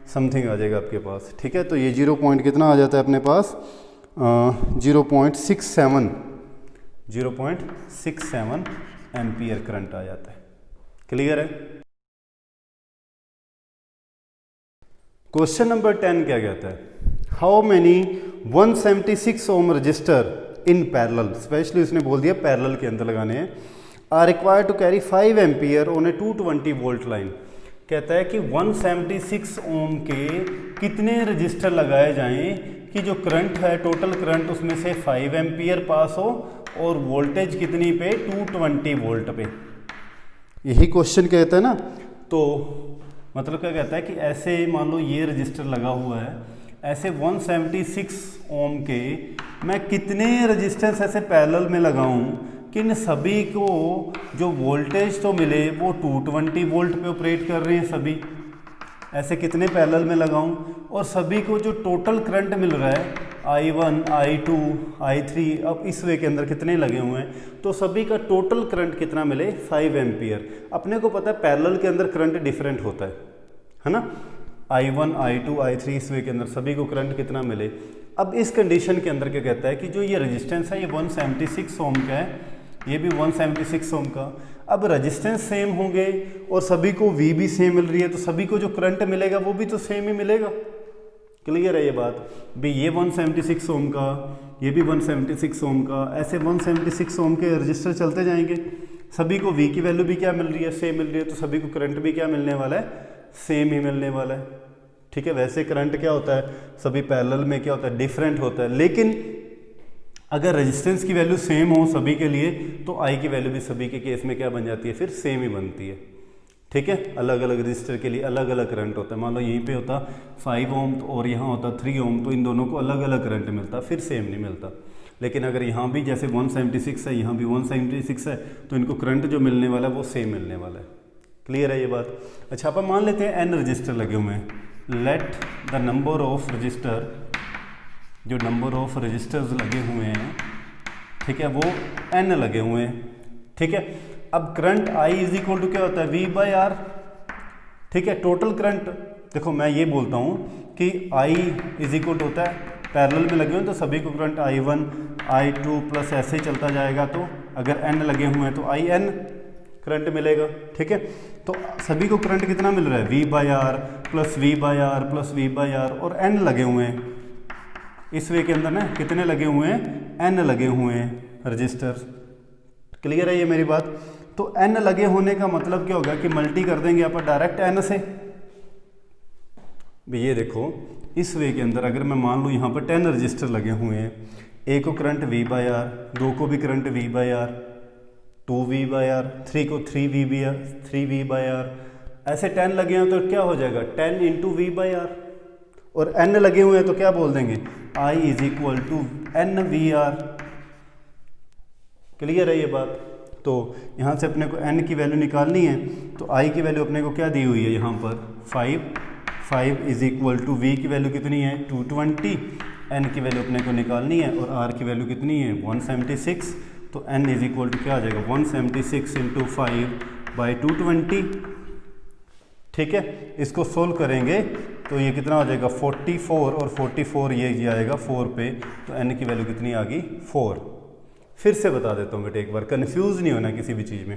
S1: समथिंग आ जाएगा आपके पास। ठीक है, तो ये 0 पॉइंट कितना आ जाता है अपने पास 0.67 एम्पियर करंट आ जाता है। क्लियर है। क्वेश्चन नंबर 10 क्या कहता है, how many 176 ohm resistor in parallel, specially उसने बोल दिया पैरेलल के अंदर लगाने हैं, are required to carry 5 ampere on a 220 volt line. कहता है कि 176 ओम के कितने रजिस्टर लगाए जाएं कि जो करंट है टोटल करंट उसमें से 5 एम्पियर पास हो और वोल्टेज कितनी पे 220 वोल्ट पे। यही क्वेश्चन कहता है ना। तो मतलब क्या कहता है कि ऐसे मान लो ये रजिस्टर लगा हुआ है, ऐसे 176 ओम के मैं कितने रजिस्टेंस ऐसे पैरेलल में लगाऊं कि इन सभी को जो वोल्टेज तो मिले वो 220 वोल्ट पे ऑपरेट कर रहे हैं सभी, ऐसे कितने पैरेलल में लगाऊं और सभी को जो टोटल करंट मिल रहा है I1, I2, I3, अब इस वे के अंदर कितने लगे हुए हैं तो सभी का टोटल करंट कितना मिले 5 एम्पियर। अपने को पता है पैरेलल के अंदर करंट डिफरेंट होता है ना। I1, I2, I3 इस वे के अंदर सभी को करंट कितना मिले। अब इस कंडीशन के अंदर क्या कहता है कि जो ये रेजिस्टेंस है ये 176 ओम का है, ये भी 176 ओम का। अब रेजिस्टेंस सेम होंगे और सभी को V भी सेम मिल रही है तो सभी को जो करंट मिलेगा वो भी तो सेम ही मिलेगा। क्लियर है ये बात भी। ये 176 ओम का, ये भी 176 ओम का, ऐसे 176 ओम के रजिस्टर चलते जाएंगे। सभी को V की वैल्यू भी क्या मिल रही है, सेम मिल रही है, तो सभी को करंट भी क्या मिलने वाला है, सेम ही मिलने वाला है। ठीक है। वैसे करंट क्या होता है, सभी पैरेलल में क्या होता है, डिफरेंट होता है। लेकिन अगर रेजिस्टेंस की वैल्यू सेम हो सभी के लिए तो आई की वैल्यू भी सभी के केस में क्या बन जाती है, फिर सेम ही बनती है। ठीक है। अलग अलग रजिस्टर के लिए अलग अलग करंट होता है। मान लो यहीं पे होता 5 ओम और यहाँ होता 3 ओम, तो इन दोनों को अलग अलग करंट मिलता, फिर सेम नहीं मिलता। लेकिन अगर यहाँ भी जैसे 176 है, यहाँ भी 176 है, तो इनको करंट जो मिलने वाला है वो सेम मिलने वाला है। क्लियर है ये बात। अच्छा, अपन मान लेते हैं n रजिस्टर लगे हुए हैं। Let the number of register, जो नंबर ऑफ रजिस्टर्स लगे हुए हैं, ठीक है, वो n लगे हुए हैं। ठीक है। अब current I is equal to क्या होता है, V/R। ठीक है। टोटल करंट देखो मैं ये बोलता हूँ कि I इज इक्वल टू होता है पैरेलल में लगे हुए हैं तो सभी को करंट I1, I2 प्लस ऐसे ही चलता जाएगा। तो अगर n लगे हुए हैं तो IN करंट मिलेगा। ठीक है। तो सभी को करंट कितना मिल रहा है, V/R plus V/R plus V/R, और n लगे हुए हैं इस वे के अंदर ना, कितने लगे हुए हैं, n लगे हुए हैं रजिस्टर। क्लियर है ये मेरी बात। तो n लगे होने का मतलब क्या होगा कि मल्टी कर देंगे आप डायरेक्ट n से। भी ये देखो इस वे के अंदर अगर मैं मान लूँ यहाँ पर 10 रजिस्टर लगे हुए हैं, एक को करंट V/R, दो को भी करंट V/R, 2V/R, 3 को 3V/R, ऐसे 10 लगे हैं तो क्या हो जाएगा 10 इंटू V/R, और n लगे हुए हैं तो क्या बोल देंगे I is equal to NVR। Clear है ये बात। तो यहाँ से अपने को n की वैल्यू निकालनी है तो I की वैल्यू अपने को क्या दी हुई है यहाँ पर 5 इज इक्वल टू V की वैल्यू कितनी है 220, n की वैल्यू अपने को निकालनी है और R की वैल्यू कितनी है 176। तो n इज इक्वल टू क्या आ जाएगा 176 इंटू 5/220। ठीक है। इसको सोल्व करेंगे तो ये कितना हो जाएगा 44, और 44 ये आएगा 4 पे, तो n की वैल्यू कितनी आ गई 4। फिर से बता देता हूँ बेटे एक बार, कंफ्यूज नहीं होना किसी भी चीज़ में।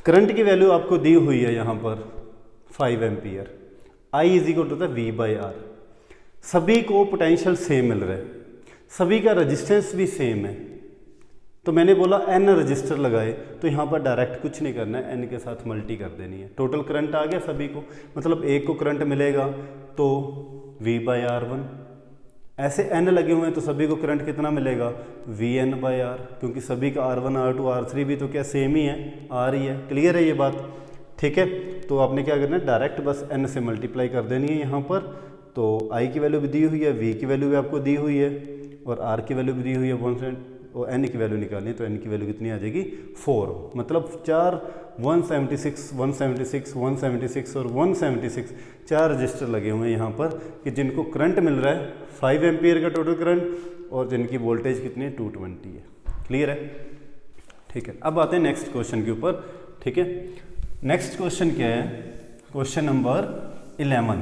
S1: करंट की वैल्यू आपको दी हुई है यहाँ पर 5 ampere, I is equal to the V/R। सभी को पोटेंशियल सेम मिल रहा है, सभी का रजिस्टेंस भी सेम है। तो मैंने बोला n रजिस्टर लगाए तो यहाँ पर डायरेक्ट कुछ नहीं करना है, n के साथ मल्टी कर देनी है। टोटल करंट आ गया सभी को, मतलब एक को करंट मिलेगा तो V/R1। ऐसे n लगे हुए हैं तो सभी को करंट कितना मिलेगा VN/R, क्योंकि सभी का R1, R2, R3 भी तो क्या सेम ही है, R ही है। क्लियर है ये बात। ठीक है। तो आपने क्या करना है, डायरेक्ट बस n से मल्टीप्लाई कर देनी है यहाँ पर। तो I की वैल्यू भी दी हुई है, V की वैल्यू भी आपको दी हुई है और R की वैल्यू भी दी हुई है 1, और n की वैल्यू निकालनी है तो n की वैल्यू कितनी आ जाएगी 4। मतलब 176, 176, 176 और 176 4 रजिस्टर लगे हुए हैं यहाँ पर कि जिनको करंट मिल रहा है 5 एम्पियर का टोटल करंट, और जिनकी वोल्टेज कितनी है 220 है। क्लियर है। ठीक है। अब आते हैं नेक्स्ट क्वेश्चन के ऊपर। ठीक है। नेक्स्ट क्वेश्चन क्या है, क्वेश्चन नंबर 11।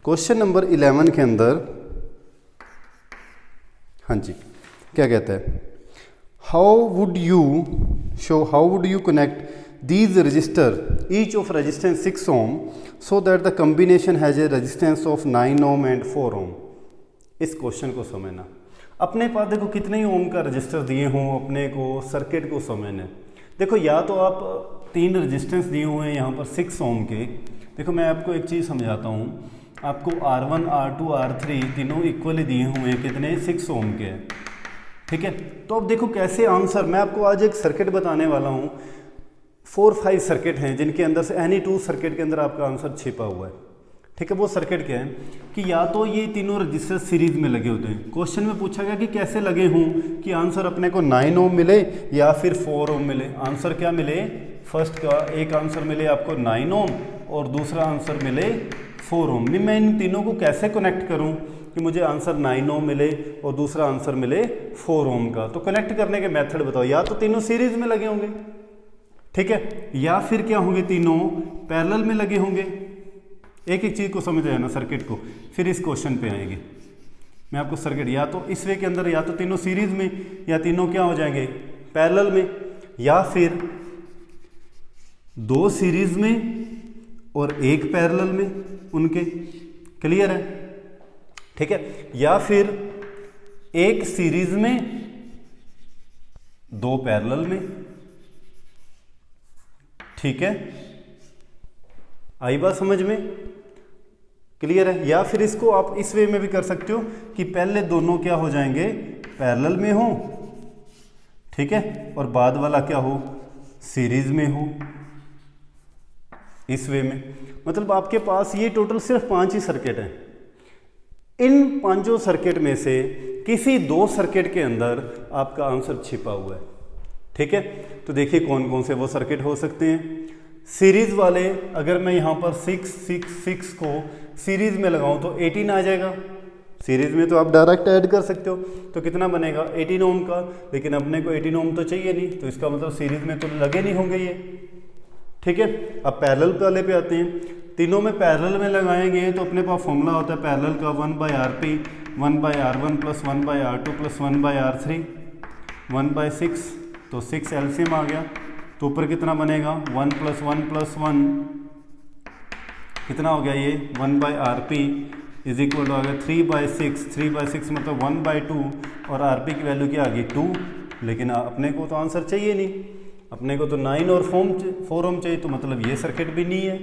S1: क्वेश्चन नंबर 11 के अंदर हाँ जी क्या कहता है, how would you connect these resistor each of resistance 6 ohm so that the combination has a resistance of 9 ohm and 4 ohm. इस क्वेश्चन को समझना। अपने पास देखो कितने ही ओम का रजिस्टर दिए हों, अपने को सर्किट को समझना है। देखो या तो आप तीन रेजिस्टेंस दिए हुए हैं यहाँ पर 6 ओम के। देखो मैं आपको एक चीज़ समझाता हूँ, आपको R1 R2 R3 तीनों इक्वली दिए हुए हैं, कितने 6 ओम के हैं, ठीक है। तो अब देखो कैसे आंसर, मैं आपको आज एक सर्किट बताने वाला हूँ, 4-5 सर्किट हैं जिनके अंदर से एनी 2 सर्किट के अंदर आपका आंसर छिपा हुआ है, ठीक है। वो सर्किट क्या है कि या तो ये तीनों रजिस्टर सीरीज में लगे होते हैं। क्वेश्चन में पूछा गया कि कैसे लगे हों कि आंसर अपने को 9 ओम मिले या फिर 4 ओम मिले। आंसर क्या मिले, फर्स्ट का एक आंसर मिले आपको 9 ओम और दूसरा आंसर मिले 4 ओम। मैं इन तीनों को कैसे कनेक्ट करूं कि मुझे आंसर 9 ओम मिले और दूसरा आंसर मिले 4 ओम का। तो कनेक्ट करने के मेथड बताओ, या तो तीनों सीरीज में लगे होंगे, ठीक है, या फिर क्या होंगे तीनों पैरेलल में लगे होंगे। एक एक चीज़ को समझ आए ना सर्किट को, फिर इस क्वेश्चन पे आएंगे। मैं आपको सर्किट या तो इस वे के अंदर या तो तीनों सीरीज में या तीनों क्या हो जाएंगे पैरेलल में, या फिर 2 सीरीज में और 1 पैरेलल में उनके, क्लियर है, ठीक है, या फिर 1 सीरीज में 2 पैरेलल में, ठीक है, आई बात समझ में, क्लियर है। या फिर इसको आप इस वे में भी कर सकते हो कि पहले दोनों क्या हो जाएंगे पैरेलल में हो, ठीक है, और बाद वाला क्या हो सीरीज में हो, इस वे में। मतलब आपके पास ये टोटल सिर्फ 5 ही सर्किट हैं। इन 5 सर्किट में से किसी 2 सर्किट के अंदर आपका आंसर छिपा हुआ है, ठीक है। तो देखिए कौन कौन से वो सर्किट हो सकते हैं। सीरीज वाले, अगर मैं यहाँ पर 6 6 6 को सीरीज में लगाऊं तो 18 आ जाएगा। सीरीज में तो आप डायरेक्ट ऐड कर सकते हो, तो कितना बनेगा 18 ओम का, लेकिन अपने को 18 ओम तो चाहिए नहीं, तो इसका मतलब सीरीज में तो लगे नहीं होंगे ये, ठीक है। अब पैरेलल वाले पे आते हैं। तीनों में पैरेलल में लगाएंगे तो अपने पास फॉर्मूला होता है पैरेलल का 1/Rp 1/R1 + 1/R2 + 1/R3 1/6, तो 6 एलसीएम आ गया, तो ऊपर कितना बनेगा 1 + 1 + 1 कितना हो गया ये 1/Rp इज इक्वल टू आ गया 3/6, 3/6 मतलब 1/2, और Rp की वैल्यू क्या आ गई 2। लेकिन अपने को तो आंसर चाहिए नहीं, अपने को तो 9 और 4 ओम चाहिए, तो मतलब ये सर्किट भी नहीं है,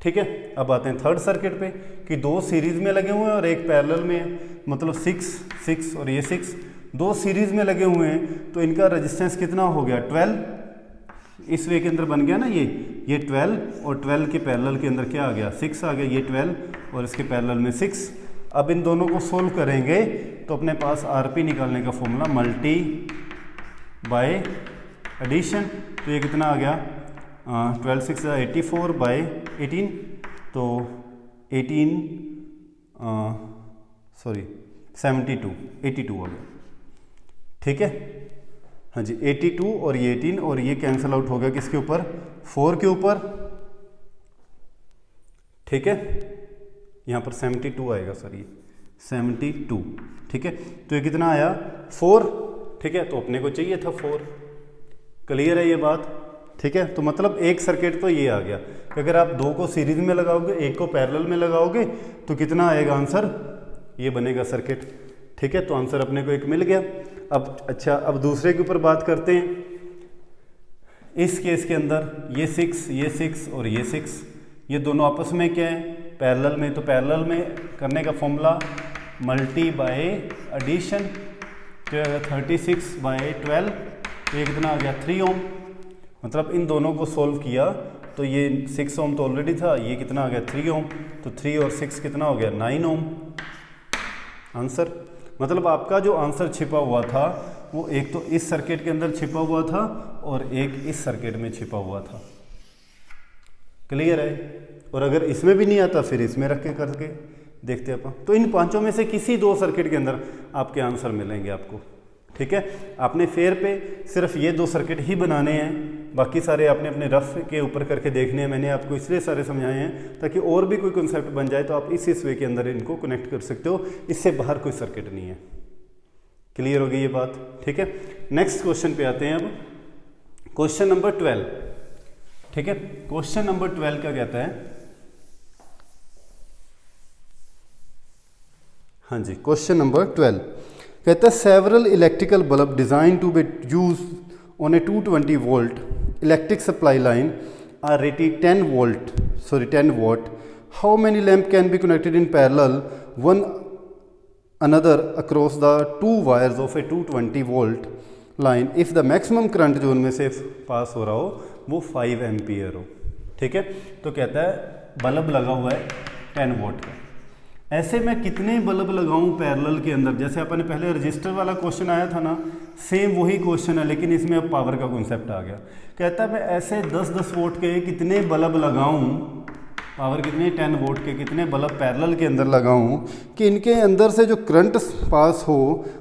S1: ठीक है। अब आते हैं थर्ड सर्किट पे कि 2 सीरीज में लगे हुए हैं और 1 पैरेलल में है, मतलब 6 6 और ये 6, 2 सीरीज में लगे हुए हैं, तो इनका रेजिस्टेंस कितना हो गया 12। इस वे के अंदर बन गया ना ये 12, और 12 के पैरेलल के अंदर क्या आ गया 6 आ गया, ये 12 और इसके पैरेलल में 6। अब इन दोनों को सोल्व करेंगे तो अपने पास आरपी निकालने का फॉर्मूला मल्टी बाय एडिशन, तो ये कितना आ गया 12 6 84/18, तो 82 हो गया, ठीक है। हाँ जी 82 और ये 18 और ये कैंसिल आउट हो गया किसके ऊपर 4 के ऊपर, ठीक है। यहाँ पर 72 आएगा सर, ये 72, ठीक है। तो ये कितना आया 4, ठीक है, तो अपने को चाहिए था 4, क्लियर है ये बात, ठीक है। तो मतलब एक सर्किट तो ये आ गया कि अगर आप 2 को सीरीज में लगाओगे 1 को पैरेलल में लगाओगे तो कितना आएगा आंसर, ये बनेगा सर्किट, ठीक है। तो आंसर अपने को एक मिल गया। अब अच्छा, अब दूसरे के ऊपर बात करते हैं। इस केस के अंदर ये 6 और ये 6, ये दोनों आपस में क्या है पैरेलल में, तो पैरेलल में करने का फॉर्मूला मल्टी बाय एडिशन, तो 36/12, ये कितना आ गया 3 ओम। मतलब इन दोनों को सोल्व किया तो ये 6 ओम तो ऑलरेडी था, ये कितना आ गया 3 ओम, तो 3 और 6 कितना हो गया 9 ओम आंसर। मतलब आपका जो आंसर छिपा हुआ था वो एक तो इस सर्किट के अंदर छिपा हुआ था और एक इस सर्किट में छिपा हुआ था, क्लियर है। और अगर इसमें भी नहीं आता फिर इसमें रख के करके देखते हैं अपन। तो इन 5 में से किसी 2 सर्किट के अंदर आपके आंसर मिलेंगे आपको, ठीक है। आपने फेयर पे सिर्फ ये 2 सर्किट ही बनाने हैं, बाकी सारे आपने अपने रफ के ऊपर करके देखने हैं। मैंने आपको इसलिए सारे समझाए हैं ताकि और भी कोई कॉन्सेप्ट बन जाए तो आप इस वे के अंदर इनको कनेक्ट कर सकते हो, इससे बाहर कोई सर्किट नहीं है। क्लियर हो गई ये बात, ठीक है। नेक्स्ट क्वेश्चन पे आते हैं। अब क्वेश्चन नंबर 12, ठीक है। क्वेश्चन नंबर 12 क्या कहता है, हाँ जी, क्वेश्चन नंबर 12 कहता है several electrical bulb design to be use on a 220 volt electric supply line are rated 10 watt, how many lamp can be connected in parallel one another across the two wires of a 220 volt line if the maximum current जो उनमें से पास हो रहा हो वो 5 ampere हो। ठीक है, तो कहता है बल्ब लगा हुआ है 10 वोल्ट का, ऐसे मैं कितने बल्ब लगाऊं पैरेलल के अंदर। जैसे अपन ने पहले रजिस्टर वाला क्वेश्चन आया था ना, सेम वही क्वेश्चन है, लेकिन इसमें अब पावर का कॉन्सेप्ट आ गया। कहता है मैं ऐसे 10-10 वोल्ट के कितने बल्ब लगाऊं, पावर कितनी 10 वोल्ट के कितने बल्ब पैरेलल के अंदर लगाऊं कि इनके अंदर से जो करंट पास हो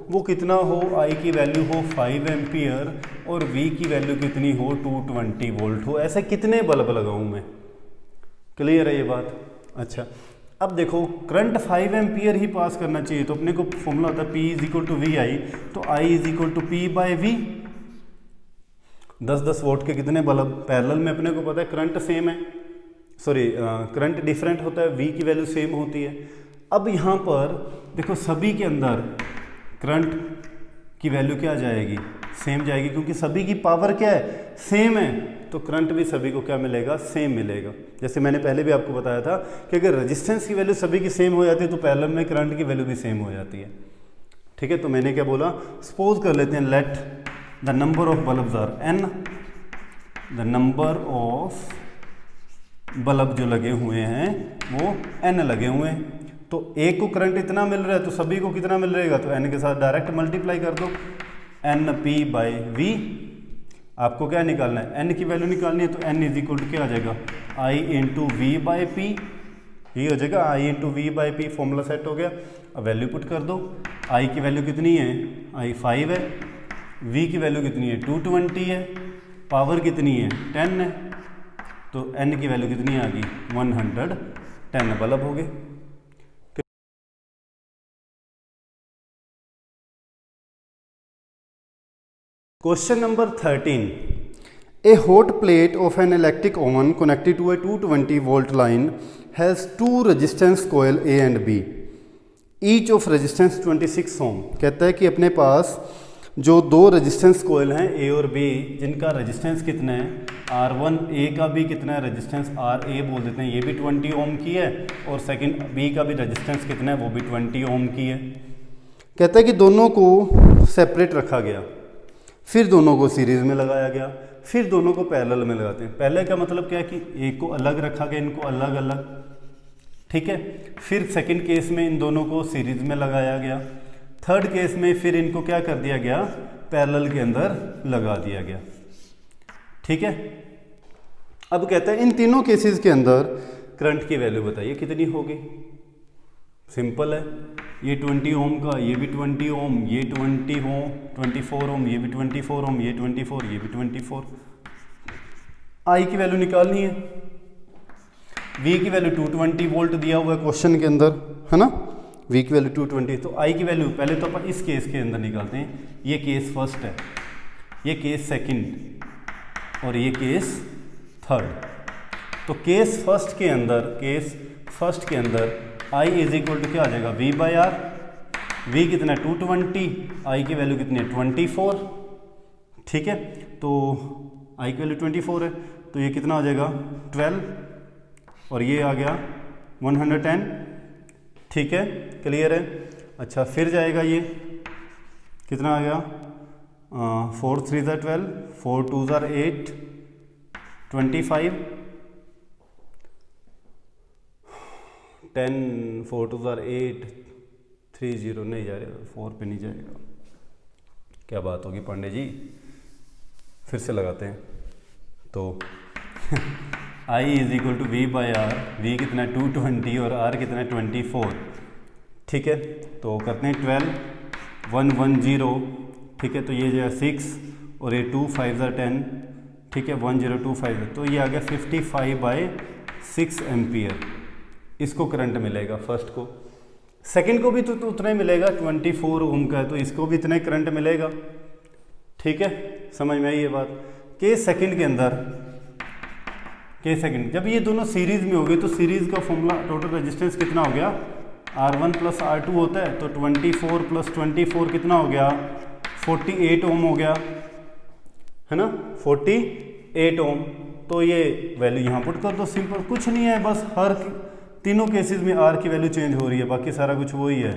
S1: वो कितना हो, आई की वैल्यू हो 5 एम्पियर और वी की वैल्यू कितनी हो 220 वोल्ट हो। ऐसे कितने बल्ब लगाऊं मैं? क्लियर है ये बात? अच्छा, अब देखो करंट 5 एम्पियर ही पास करना चाहिए, तो अपने को फॉर्मूला होता है P = VI, तो I = P/V। 10-10 वोल्ट के कितने बल्ब पैरेलल में, अपने को पता है करंट सेम है, सॉरी करंट डिफरेंट होता है, V की वैल्यू सेम होती है। अब यहाँ पर देखो सभी के अंदर करंट की वैल्यू क्या जाएगी, सेम जाएगी, क्योंकि सभी की पावर क्या है, सेम है, तो करंट भी सभी को क्या मिलेगा, सेम मिलेगा। जैसे मैंने पहले भी आपको बताया था कि अगर रेजिस्टेंस की वैल्यू सभी की सेम हो जाती है तो पैरेलल में करंट की वैल्यू भी सेम हो जाती है। ठीक है, तो मैंने क्या बोला, सपोज कर लेते हैं let the number of bulbs are n, the number of bulb जो लगे हुए हैं वो n लगे हुए हैं, तो एक को करंट इतना मिल रहा है तो सभी को कितना मिल रहेगा, तो n के साथ डायरेक्ट मल्टीप्लाई कर दो, NP/V। आपको क्या निकालना है, n की वैल्यू निकालनी है, तो n = क्या आ जाएगा, I × V/P, ये हो जाएगा I × V/P, फॉर्मूला सेट हो गया। अब वैल्यू पुट कर दो, I की वैल्यू कितनी है, I 5 है, V की वैल्यू कितनी है 220 है, पावर कितनी है 10 है, तो n की वैल्यू कितनी आ गई 110 बल्ब हो गए। Question number 13. A hot plate of an electric oven connected to a 220 volt line has two resistance coil A and B, each of resistance 26 ohm। कहता है कि अपने पास जो दो रेजिस्टेंस कोयल हैं A और B, जिनका रेजिस्टेंस कितना है R1, A का भी कितना है रेजिस्टेंस RA बोल देते हैं, ये भी 20 ओम की है, और सेकंड B का भी रेजिस्टेंस कितना है, वो भी 20 ओम की है। कहता है कि दोनों को सेपरेट रखा गया, फिर दोनों को सीरीज में लगाया गया, फिर दोनों को पैरेलल में लगाते हैं। पहले का मतलब क्या है कि एक को अलग रखा गया, इनको अलग अलग, ठीक है। फिर सेकंड केस में इन दोनों को सीरीज में लगाया गया, थर्ड केस में फिर इनको क्या कर दिया गया, पैरेलल के अंदर लगा दिया गया, ठीक है। अब कहता है इन तीनों केसेस के अंदर करंट की वैल्यू बताइए कितनी होगी। सिंपल है, ये 20 ओम का, ये भी 20 ओम, ये 20 ओम, 24 ओम, ये भी 24 ओम, ये 24, ये भी 24। आई की वैल्यू निकालनी है, वी की वैल्यू 220 वोल्ट दिया हुआ है क्वेश्चन के अंदर, है ना। वी की वैल्यू 220, तो आई की वैल्यू पहले तो अपन इस केस के अंदर निकालते हैं। ये केस फर्स्ट है, ये केस सेकंड और ये केस थर्ड। तो केस फर्स्ट के अंदर आई इज इक्वल टू क्या आ जाएगा, वी बाई आर। वी कितना है 220, आई की वैल्यू कितनी है 24, ठीक है। तो आई की वैल्यू 24 है, तो ये कितना हो जाएगा 12, और ये आ गया 110, ठीक है, क्लियर है। अच्छा, फिर जाएगा ये कितना आ गया, 4 3 ज़ा 12, 4 2 ज़ा 8, 25, 10, 4 2 ज़ा 8, 3 0 नहीं जा रहा, 4 पे नहीं जाएगा, क्या बात होगी पांडे जी। फिर से लगाते हैं, तो I is equal to V by R. V कितना है 220 और आर कितना है 24, ठीक है। तो करते हैं 12, 1 1 0, ठीक है। तो ये जो है 6 और ये 2 5 ज़ा 10, ठीक है, 1025, तो ये आ गया 55/6 एम्पियर। इसको करंट मिलेगा फर्स्ट को, सेकंड को भी तो उतना ही मिलेगा, 24 ओम का है, तो इसको भी इतना ही करंट मिलेगा, ठीक है। समझ में आई ये बात। केस सेकंड के अंदर, केस सेकंड जब ये दोनों सीरीज में हो गए, तो सीरीज का फॉर्मूला टोटल रेजिस्टेंस कितना हो गया, R1 + R2 होता है, तो 24 + 24 कितना हो गया 48 ओम हो गया, है ना, 48 8 ओम। तो ये वैल्यू यहाँ पुट कर दो, सिंपल, कुछ नहीं है, बस हर तीनों केसेस में आर की वैल्यू चेंज हो रही है, बाकी सारा कुछ वही है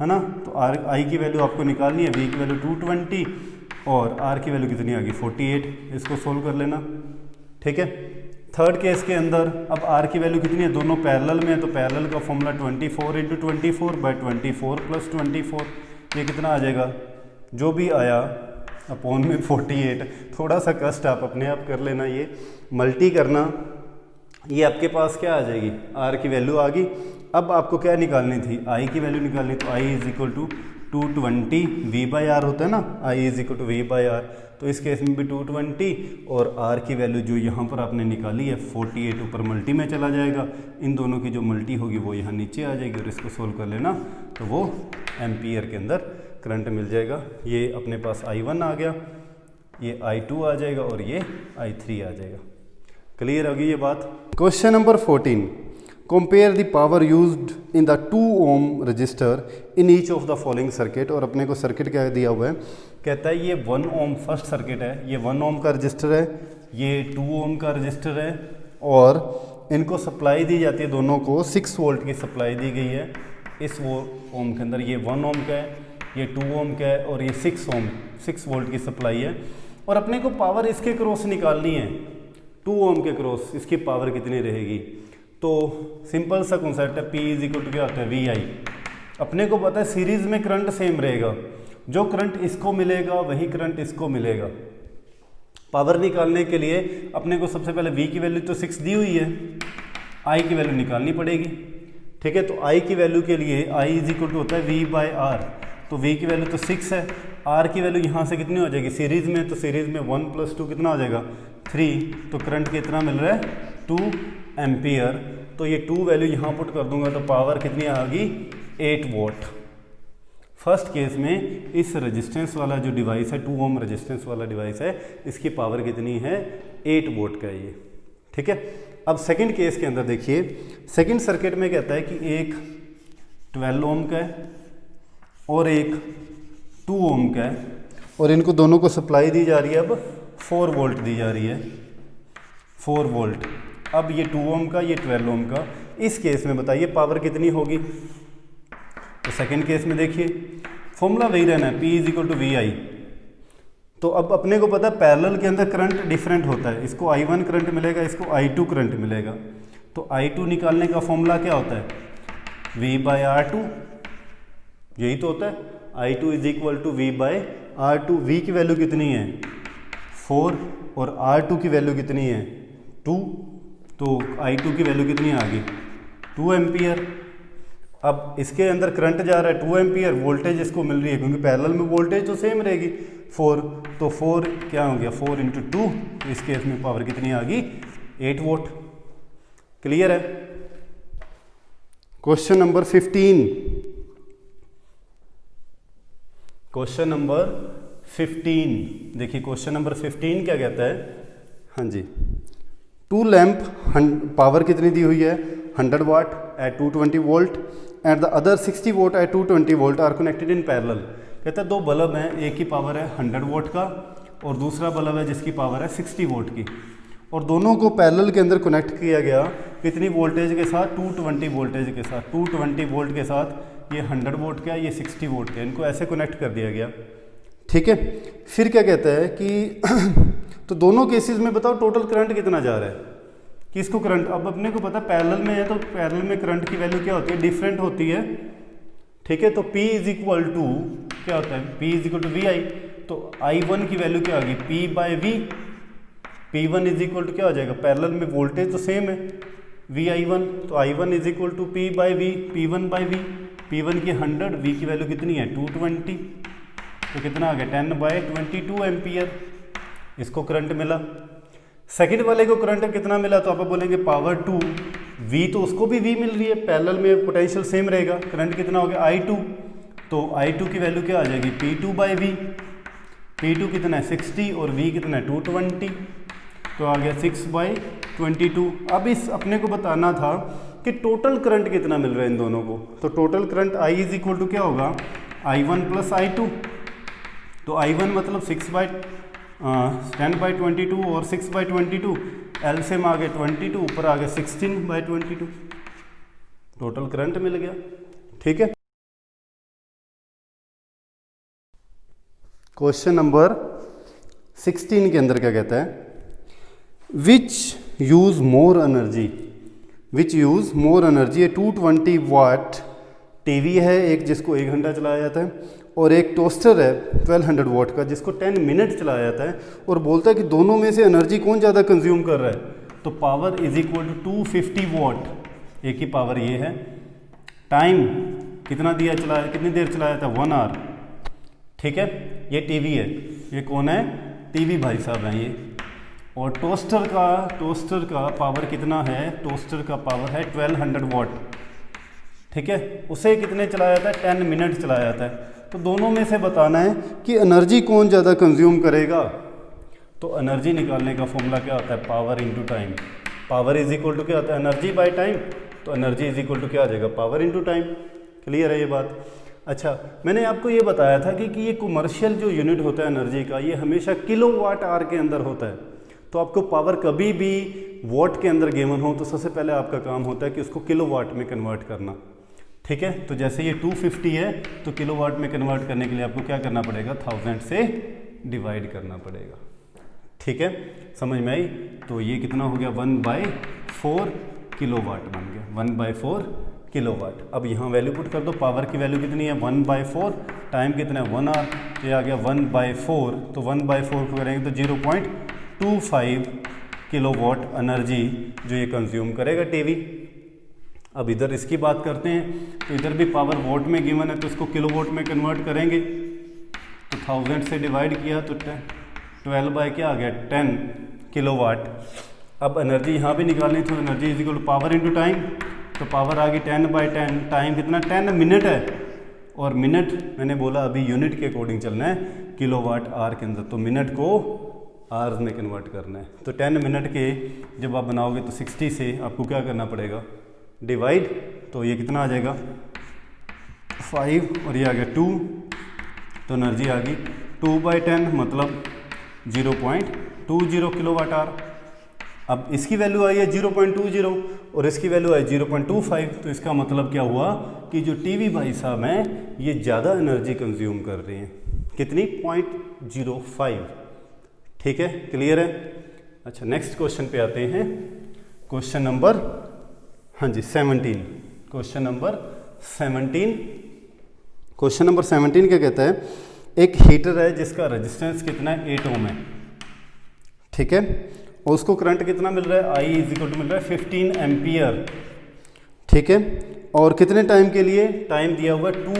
S1: ना। तो आर आई की वैल्यू आपको निकालनी है, वी की वैल्यू 220 और आर की वैल्यू कितनी आ गई 48। इसको सोल्व कर लेना, ठीक है। थर्ड केस के अंदर अब आर की वैल्यू कितनी है, दोनों पैरेलल में है, तो पैरेलल का फॉर्मूला 24 × 24 / 24 + 24, ये कितना आ जाएगा, जो भी आया अपॉन में 48। थोड़ा सा कष्ट आप अपने आप कर लेना, ये मल्टी करना, ये आपके पास क्या आ जाएगी, आर की वैल्यू आ गई। अब आपको क्या निकालनी थी, आई की वैल्यू निकालनी, तो आई = 220 V/R होता है ना, आई = V/R। तो इस केस में भी 220 और आर की वैल्यू जो यहाँ पर आपने निकाली है 48 ऊपर मल्टी में चला जाएगा, इन दोनों की जो मल्टी होगी वो यहाँ नीचे आ जाएगी और इसको सोल्व कर लेना, तो वो एम्पियर के अंदर करंट मिल जाएगा। ये अपने पास I1 आ गया, ये I2 आ जाएगा और ये I3 आ जाएगा। क्लियर होगी ये बात। Question number 14, compare the power used in the 2 ohm resistor in each of the following circuit. और अपने को सर्किट क्या दिया हुआ है, कहता है ये 1 ओम फर्स्ट सर्किट है, ये 1 ओम का रजिस्टर है, ये 2 ओम का रजिस्टर है और इनको सप्लाई दी जाती है, दोनों को 6 वोल्ट की सप्लाई दी गई है इस वो ओम के अंदर। ये 1 ओम का है, ये 2 ओम का है और ये 6 वोल्ट की सप्लाई है। और अपने को पावर इसके क्रॉस निकालनी है, 2 ओम के क्रॉस, इसकी पावर कितनी रहेगी। तो सिंपल सा कॉन्सेप्ट है, P = क्या होता है, VI। अपने को पता है सीरीज में करंट सेम रहेगा, जो करंट इसको मिलेगा वही करंट इसको मिलेगा। पावर निकालने के लिए अपने को सबसे पहले V की वैल्यू तो 6 दी हुई है, I की वैल्यू निकालनी पड़ेगी, ठीक है। तो I की वैल्यू के लिए I = होता है V/R, तो V की वैल्यू तो 6 है, R की वैल्यू यहाँ से कितनी हो जाएगी सीरीज़ में, तो सीरीज़ में 1 + 2 कितना हो जाएगा 3, तो करंट कितना मिल रहा है 2 एम्पियर। तो ये 2 वैल्यू यहाँ पुट कर दूंगा तो पावर कितनी आ गई 8 वोल्ट। फर्स्ट केस में इस रेजिस्टेंस वाला जो डिवाइस है, 2 ओम रेजिस्टेंस वाला डिवाइस है, इसकी पावर कितनी है 8 वोल्ट का ये, ठीक है। अब सेकंड केस के अंदर देखिए, सेकंड सर्किट में कहता है कि एक 12 ओम का है और एक 2 ओम का है और इनको दोनों को सप्लाई दी जा रही है, अब 4 वोल्ट दी जा रही है, 4 वोल्ट। अब ये 2 ओम का, ये 12 ओम का, इस केस में बताइए पावर कितनी होगी। तो सेकंड केस में देखिए फॉर्मूला वही रहना है, P = VI। तो अब अपने को पता है पैरेलल के अंदर करंट डिफरेंट होता है, इसको I1 करंट मिलेगा, इसको I2 करंट मिलेगा। तो I2 निकालने का फॉर्मूला क्या होता है, V/R2, यही तो होता है। I2 = V/R2। V की वैल्यू कितनी है 4 और R2 की वैल्यू कितनी है 2, तो I2 की वैल्यू कितनी आ गई 2 एम्पियर। अब इसके अंदर करंट जा रहा है 2 एम्पियर, वोल्टेज इसको मिल रही है क्योंकि पैरेलल में वोल्टेज तो सेम रहेगी 4, तो 4 क्या हो गया 4 × 2, तो इस केस में पावर कितनी आ गई 8 वोल्ट। क्लियर है। क्वेश्चन नंबर 15, क्वेश्चन नंबर 15 देखिए, क्वेश्चन नंबर 15 क्या कहता है, हाँ जी, 2 लैंप पावर कितनी दी हुई है 100 watt at 220 volt and the other 60 volt at 220 volt are connected in parallel. कहता है 2 बल्ब हैं, एक की पावर है 100 वोल्ट का और दूसरा बल्ब है जिसकी पावर है 60 वोल्ट की, और दोनों को पैरेलल के अंदर कनेक्ट किया गया कितनी वोल्टेज के साथ 220 वोल्टेज के साथ, 220 वोल्ट के साथ। ये 100 वोल्ट का, ये 60 वोल्ट का, इनको ऐसे कनेक्ट कर दिया गया, ठीक है। फिर क्या कहता है कि तो दोनों केसेस में बताओ टोटल करंट कितना जा रहा है, किसको करंट, अब अपने को पता पैरेलल में है तो पैरेलल में करंट की वैल्यू क्या होती है डिफरेंट होती है, ठीक है। तो P = क्या होता है P = VI, तो I1 की वैल्यू क्या आ गई P/V, P1 = क्या हो जाएगा, पैरेलल में वोल्टेज तो सेम है VI1, तो I1 = P/V, P1/V, P1 की 100, V की वैल्यू कितनी है 220, तो कितना आ गया 10/22 एम्पियर, इसको करंट मिला। सेकंड वाले को करंट कितना मिला, तो आप बोलेंगे पावर 2, V तो उसको भी V मिल रही है, पैरेलल में पोटेंशियल सेम रहेगा, करंट कितना हो गया I2, तो I2 की वैल्यू क्या आ जाएगी P2/V, P2 कितना है 60 और V कितना है 220, तो आ गया 6/22। अब इस अपने को बताना था कि टोटल करंट कितना मिल रहा है इन दोनों को, तो टोटल करंट I = क्या होगा I1 + I2, तो I1 मतलब 6/22 10/22 और 6/22, एलसीएम आ गए 22, ऊपर आ गए 16/22, टोटल करंट मिल गया। ठीक है, क्वेश्चन नंबर 16 के अंदर क्या कहता है, which use more energy, which use more energy. 220 watt TV है एक जिसको 1 घंटा चलाया जाता है, और एक टोस्टर है 1200 वाट का जिसको 10 मिनट चलाया जाता है, और बोलता है कि दोनों में से एनर्जी कौन ज़्यादा कंज्यूम कर रहा है। तो पावर इज इक्वल टू 250 वाट, एक ही पावर ये है, टाइम कितना दिया चलाया, कितनी देर चलाया था, 1 आवर। ठीक है, ये टीवी है, ये कौन है, टीवी भाई साहब हैं ये। और टोस्टर का पावर कितना है, टोस्टर का पावर है 1200 वाट। ठीक है, उसे कितने चलाया जाता है, 10 मिनट चलाया जाता है। तो दोनों में से बताना है कि एनर्जी कौन ज़्यादा कंज्यूम करेगा। तो एनर्जी निकालने का फॉर्मूला क्या होता है, power into time. Power is equal to क्या होता है, एनर्जी बाय टाइम। तो एनर्जी इज इक्वल टू क्या आ जाएगा, पावर इनटू टाइम। क्लियर है ये बात। अच्छा, मैंने आपको ये बताया था कि ये कमर्शियल जो यूनिट होता है एनर्जी का, ये हमेशा किलोवाट आवर के अंदर होता है। तो आपको पावर कभी भी वॉट के अंदर गिवन हो तो सबसे पहले आपका काम होता है कि उसको किलोवाट में कन्वर्ट करना। ठीक है, तो जैसे ये 250 है तो किलोवाट में कन्वर्ट करने के लिए आपको क्या करना पड़ेगा, 1000 से डिवाइड करना पड़ेगा। ठीक है, समझ में आई। तो ये कितना हो गया, 1/4 किलोवाट बन गया, 1/4 किलोवाट। अब यहाँ वैल्यू पुट कर दो, पावर की वैल्यू कितनी है, 1/4, टाइम कितना है, 1 आवर, तो ये आ गया 1/4। तो 1/4 को करेंगे तो 0.25 किलोवाट एनर्जी जो ये कंज्यूम करेगा टीवी। अब इधर इसकी बात करते हैं, तो इधर भी पावर वोट में गिवन है तो इसको किलोवाट में कन्वर्ट करेंगे। तो 1000 से डिवाइड किया तो 12 बाय क्या आ गया, 10 किलोवाट। अब एनर्जी यहाँ भी निकालनी, तो energy is equal to power into time. तो पावर आ गई 10/10, टाइम कितना, 10 मिनट है, और मिनट मैंने बोला अभी यूनिट के अकॉर्डिंग चलना है, किलोवाट आवर के अंदर, तो मिनट को आवर्स में कन्वर्ट करना है। तो 10 मिनट के जब आप बनाओगे तो 60 से आपको क्या करना पड़ेगा, डिवाइड। तो ये कितना आ जाएगा, 5, और ये आ गया 2, तो एनर्जी आ गई 2/10 मतलब 0.20 किलोवाट आवर। अब इसकी वैल्यू आई है 0.20 और इसकी वैल्यू आई 0.25, तो इसका मतलब क्या हुआ कि जो टीवी भाई साहब हैं ये ज़्यादा एनर्जी कंज्यूम कर रहे हैं, कितनी, 0.05। ठीक है, क्लियर है। अच्छा, नेक्स्ट क्वेश्चन पे आते हैं, क्वेश्चन नंबर, हाँ जी 17, क्वेश्चन नंबर 17। क्वेश्चन नंबर 17 क्या कहता है, एक हीटर है जिसका रेजिस्टेंस कितना है, 8 ओम है। ठीक है, और उसको करंट कितना मिल रहा है, आई इज इक्वल टू मिल रहा है 15 एम्पियर। ठीक है, और कितने टाइम के लिए, टाइम दिया हुआ 2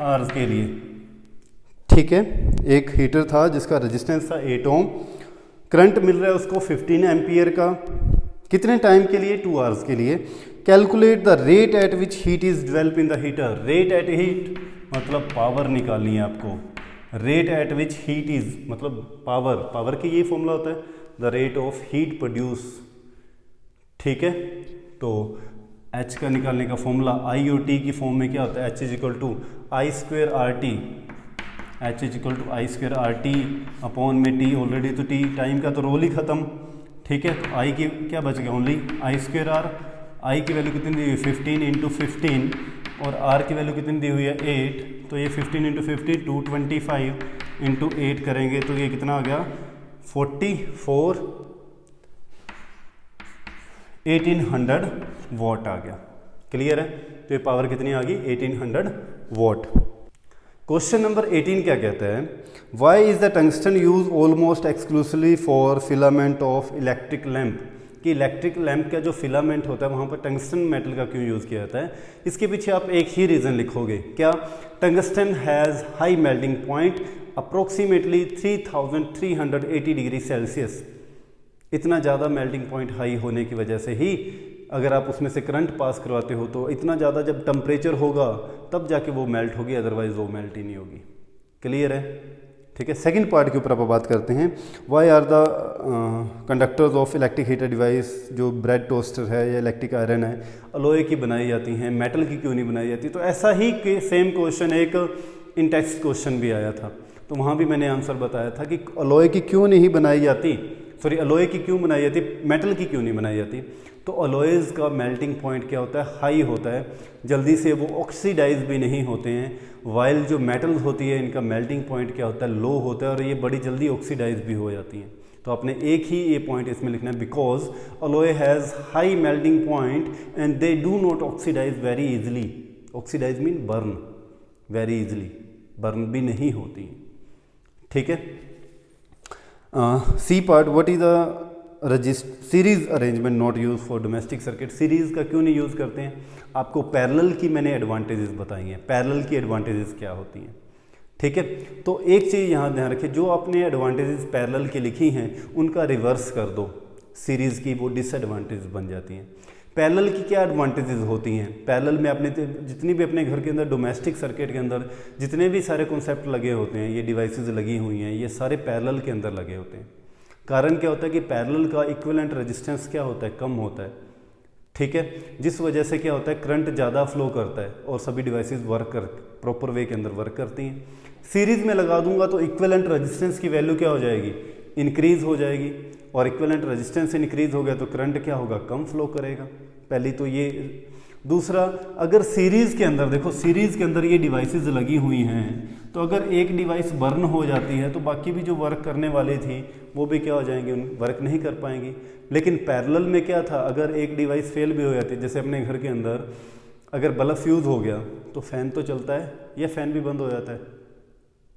S1: आवर्स के लिए। ठीक है, एक हीटर था जिसका रेजिस्टेंस था 8 ओम, करंट मिल रहा है उसको 15 एम्पियर का, कितने टाइम के लिए, 2 आवर्स के लिए। Calculate the rate at which heat is develop in the heater. Rate at heat मतलब पावर निकालनी है आपको, rate at which heat is मतलब पावर, पावर की ये फॉर्मूला होता है, the rate of heat produce. ठीक है, तो H का निकालने का फॉर्मूला आई और टी की फॉर्म में क्या होता है, H is equal to I square R T, H is equal to I square R T upon में टी, ऑलरेडी तो टी टाइम का तो रोल ही खत्म। ठीक है, तो आई की क्या बच गया, ओनली आई स्क्वेयर आर। आई की वैल्यू कितनी दी हुई है, 15 इंटू 15, और आर की वैल्यू कितनी दी हुई है, 8। तो ये 15 इंटू 15 225 इंटू 8 करेंगे तो ये कितना आ गया, 44 1800 वॉट आ गया। क्लियर है, तो ये पावर कितनी आ गई, 1800 वॉट। क्वेश्चन नंबर 18 क्या कहता है, why is the tungsten use almost exclusively for filament of electric lamp. कि इलेक्ट्रिक लैम्प का जो फिलामेंट होता है वहाँ पर टंगस्टन मेटल का क्यों यूज़ किया जाता है। इसके पीछे आप एक ही रीज़न लिखोगे, क्या, tungsten has high melting point approximately 3380 degree Celsius. इतना ज़्यादा मेल्टिंग पॉइंट हाई होने की वजह से ही अगर आप उसमें से करंट पास करवाते हो तो इतना ज़्यादा जब टेम्परेचर होगा तब जाके वो मेल्ट होगी, अदरवाइज वो मेल्ट ही नहीं होगी। क्लियर है, ठीक है। सेकंड पार्ट के ऊपर आप बात करते हैं, why are the conductors of electric heater device. जो ब्रेड टोस्टर है या इलेक्ट्रिक आयरन है अलॉय की बनाई जाती हैं, मेटल की क्यों नहीं बनाई जाती। तो ऐसा ही सेम क्वेश्चन एक इन टेक्स्ट क्वेश्चन भी आया था। तो वहाँ भी मैंने आंसर बताया था कि अलॉय की क्यों नहीं बनाई जाती, सॉरी अलॉय की क्यों बनाई जाती, मेटल की क्यों नहीं बनाई जाती। तो अलॉयज़ का मेल्टिंग पॉइंट क्या होता है, हाई होता है, जल्दी से वो ऑक्सीडाइज भी नहीं होते हैं। वाइल जो मेटल्स होती है इनका मेल्टिंग पॉइंट क्या होता है, लो होता है और ये बड़ी जल्दी ऑक्सीडाइज भी हो जाती हैं। तो आपने एक ही ये पॉइंट इसमें लिखना है, because alloy has high melting point and they do not oxidize very easily. Oxidize mean burn very easily, burn भी नहीं होती। ठीक है। C part, what is the series arrangement not use for domestic circuit. Series का क्यों नहीं use करते हैं, आपको पैरेलल की मैंने एडवांटेजेस बताई हैं, पैरेलल की एडवांटेजेस क्या होती हैं। ठीक है, तो एक चीज़ यहाँ ध्यान रखिए, जो आपने एडवांटेजेस पैरेलल की लिखी हैं उनका रिवर्स कर दो, सीरीज़ की वो डिसएडवांटेज बन जाती हैं। पैरेलल की क्या एडवांटेजेस होती हैं, पैरेलल में आपने जितनी भी अपने घर के अंदर डोमेस्टिक सर्किट के अंदर जितने भी सारे कॉन्सेप्ट लगे होते हैं, ये डिवाइसेस लगी हुई हैं, ये सारे पैरेलल के अंदर लगे होते हैं। कारण क्या होता है कि पैरेलल का इक्विवेलेंट रेजिस्टेंस क्या होता है, कम होता है। ठीक है, जिस वजह से क्या होता है करंट ज़्यादा फ्लो करता है और सभी डिवाइसेस प्रॉपर वे के अंदर वर्क करती हैं। सीरीज़ में लगा दूंगा तो इक्विवेलेंट रेजिस्टेंस की वैल्यू क्या हो जाएगी, इंक्रीज़ हो जाएगी, और इक्विवेलेंट रेजिस्टेंस इंक्रीज़ हो गया तो करंट क्या होगा, कम फ्लो करेगा। पहली तो ये। दूसरा, अगर सीरीज़ के अंदर देखो, सीरीज़ के अंदर ये डिवाइसेस लगी हुई हैं, तो अगर एक डिवाइस बर्न हो जाती है तो बाकी भी जो वर्क करने वाली थी वो भी क्या हो जाएंगे, वर्क नहीं कर पाएंगी। लेकिन पैरेलल में क्या था, अगर एक डिवाइस फेल भी हो जाती है, जैसे अपने घर के अंदर अगर बल्ब फ्यूज़ हो गया तो फ़ैन तो चलता है या फ़ैन भी बंद हो जाता है,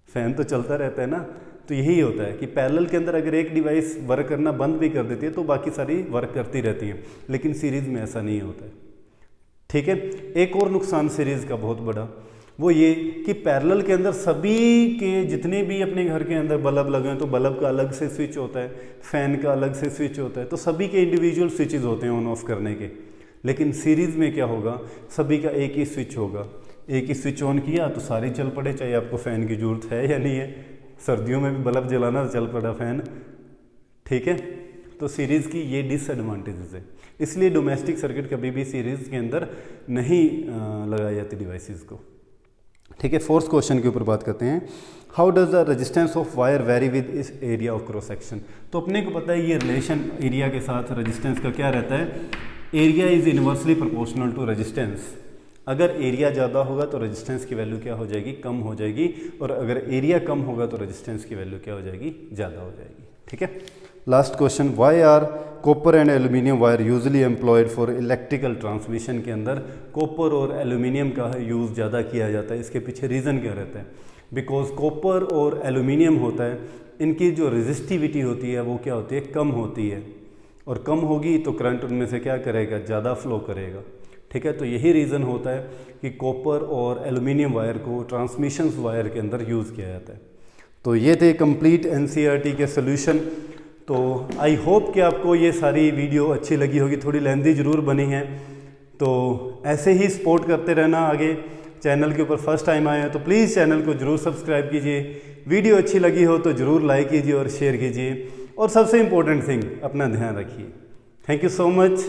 S1: फ़ैन तो चलता रहता है ना। तो यही होता है कि पैरेलल के अंदर अगर एक डिवाइस वर्क करना बंद भी कर देती है तो बाकी सारी वर्क करती रहती हैं, लेकिन सीरीज़ में ऐसा नहीं होता है। ठीक है, एक और नुकसान सीरीज़ का बहुत बड़ा वो ये कि पैरेलल के अंदर सभी के जितने भी अपने घर के अंदर बल्ब लगे हैं तो बल्ब का अलग से स्विच होता है, फ़ैन का अलग से स्विच होता है, तो सभी के इंडिविजुअल स्विचेस होते हैं ऑन ऑफ करने के। लेकिन सीरीज़ में क्या होगा, सभी का एक ही स्विच होगा, एक ही स्विच ऑन किया तो सारे चल पड़े, चाहे आपको फ़ैन की ज़रूरत है या नहीं है। सर्दियों में भी बल्ब जलाना तो चल पड़ा फ़ैन। ठीक है, तो सीरीज़ की ये डिसएडवांटेजेस है, इसलिए डोमेस्टिक सर्किट कभी भी सीरीज़ के अंदर नहीं लगाई जाती डिवाइसेस को। ठीक है, फोर्थ क्वेश्चन के ऊपर बात करते हैं। How does the resistance of wire very with इस एरिया ऑफ क्रॉस सेक्शन। तो अपने को पता है ये रिलेशन एरिया के साथ रेजिस्टेंस का क्या रहता है, area is inversely proportional to resistance. अगर एरिया ज़्यादा होगा तो रेजिस्टेंस की वैल्यू क्या हो जाएगी, कम हो जाएगी, और अगर एरिया कम होगा तो रेजिस्टेंस की वैल्यू क्या हो जाएगी, ज़्यादा हो जाएगी। ठीक है, last question, why are copper and aluminium wire usually employed for electrical transmission. के अंदर कॉपर और एल्यूमिनियम का यूज़ ज़्यादा किया जाता है, इसके पीछे रीज़न क्या रहता है, बिकॉज कॉपर और एल्यूमिनियम होता है, इनकी जो रेजिस्टिविटी होती है वो क्या होती है, कम होती है, और कम होगी तो करंट उनमें से क्या करेगा, ज़्यादा फ्लो करेगा। ठीक है, तो यही रीज़न होता है कि कॉपर और एल्यूमिनियम वायर को ट्रांसमिशन वायर के अंदर यूज़ किया जाता है। तो ये थे कंप्लीट एनसीईआरटी के सोल्यूशन। तो आई होप कि आपको ये सारी वीडियो अच्छी लगी होगी, थोड़ी लेंथी ज़रूर बनी है, तो ऐसे ही सपोर्ट करते रहना आगे। चैनल के ऊपर फर्स्ट टाइम आए हैं तो प्लीज़ चैनल को ज़रूर सब्सक्राइब कीजिए, वीडियो अच्छी लगी हो तो ज़रूर लाइक कीजिए और शेयर कीजिए, और सबसे इम्पोर्टेंट थिंग, अपना ध्यान रखिए। Thank you so much.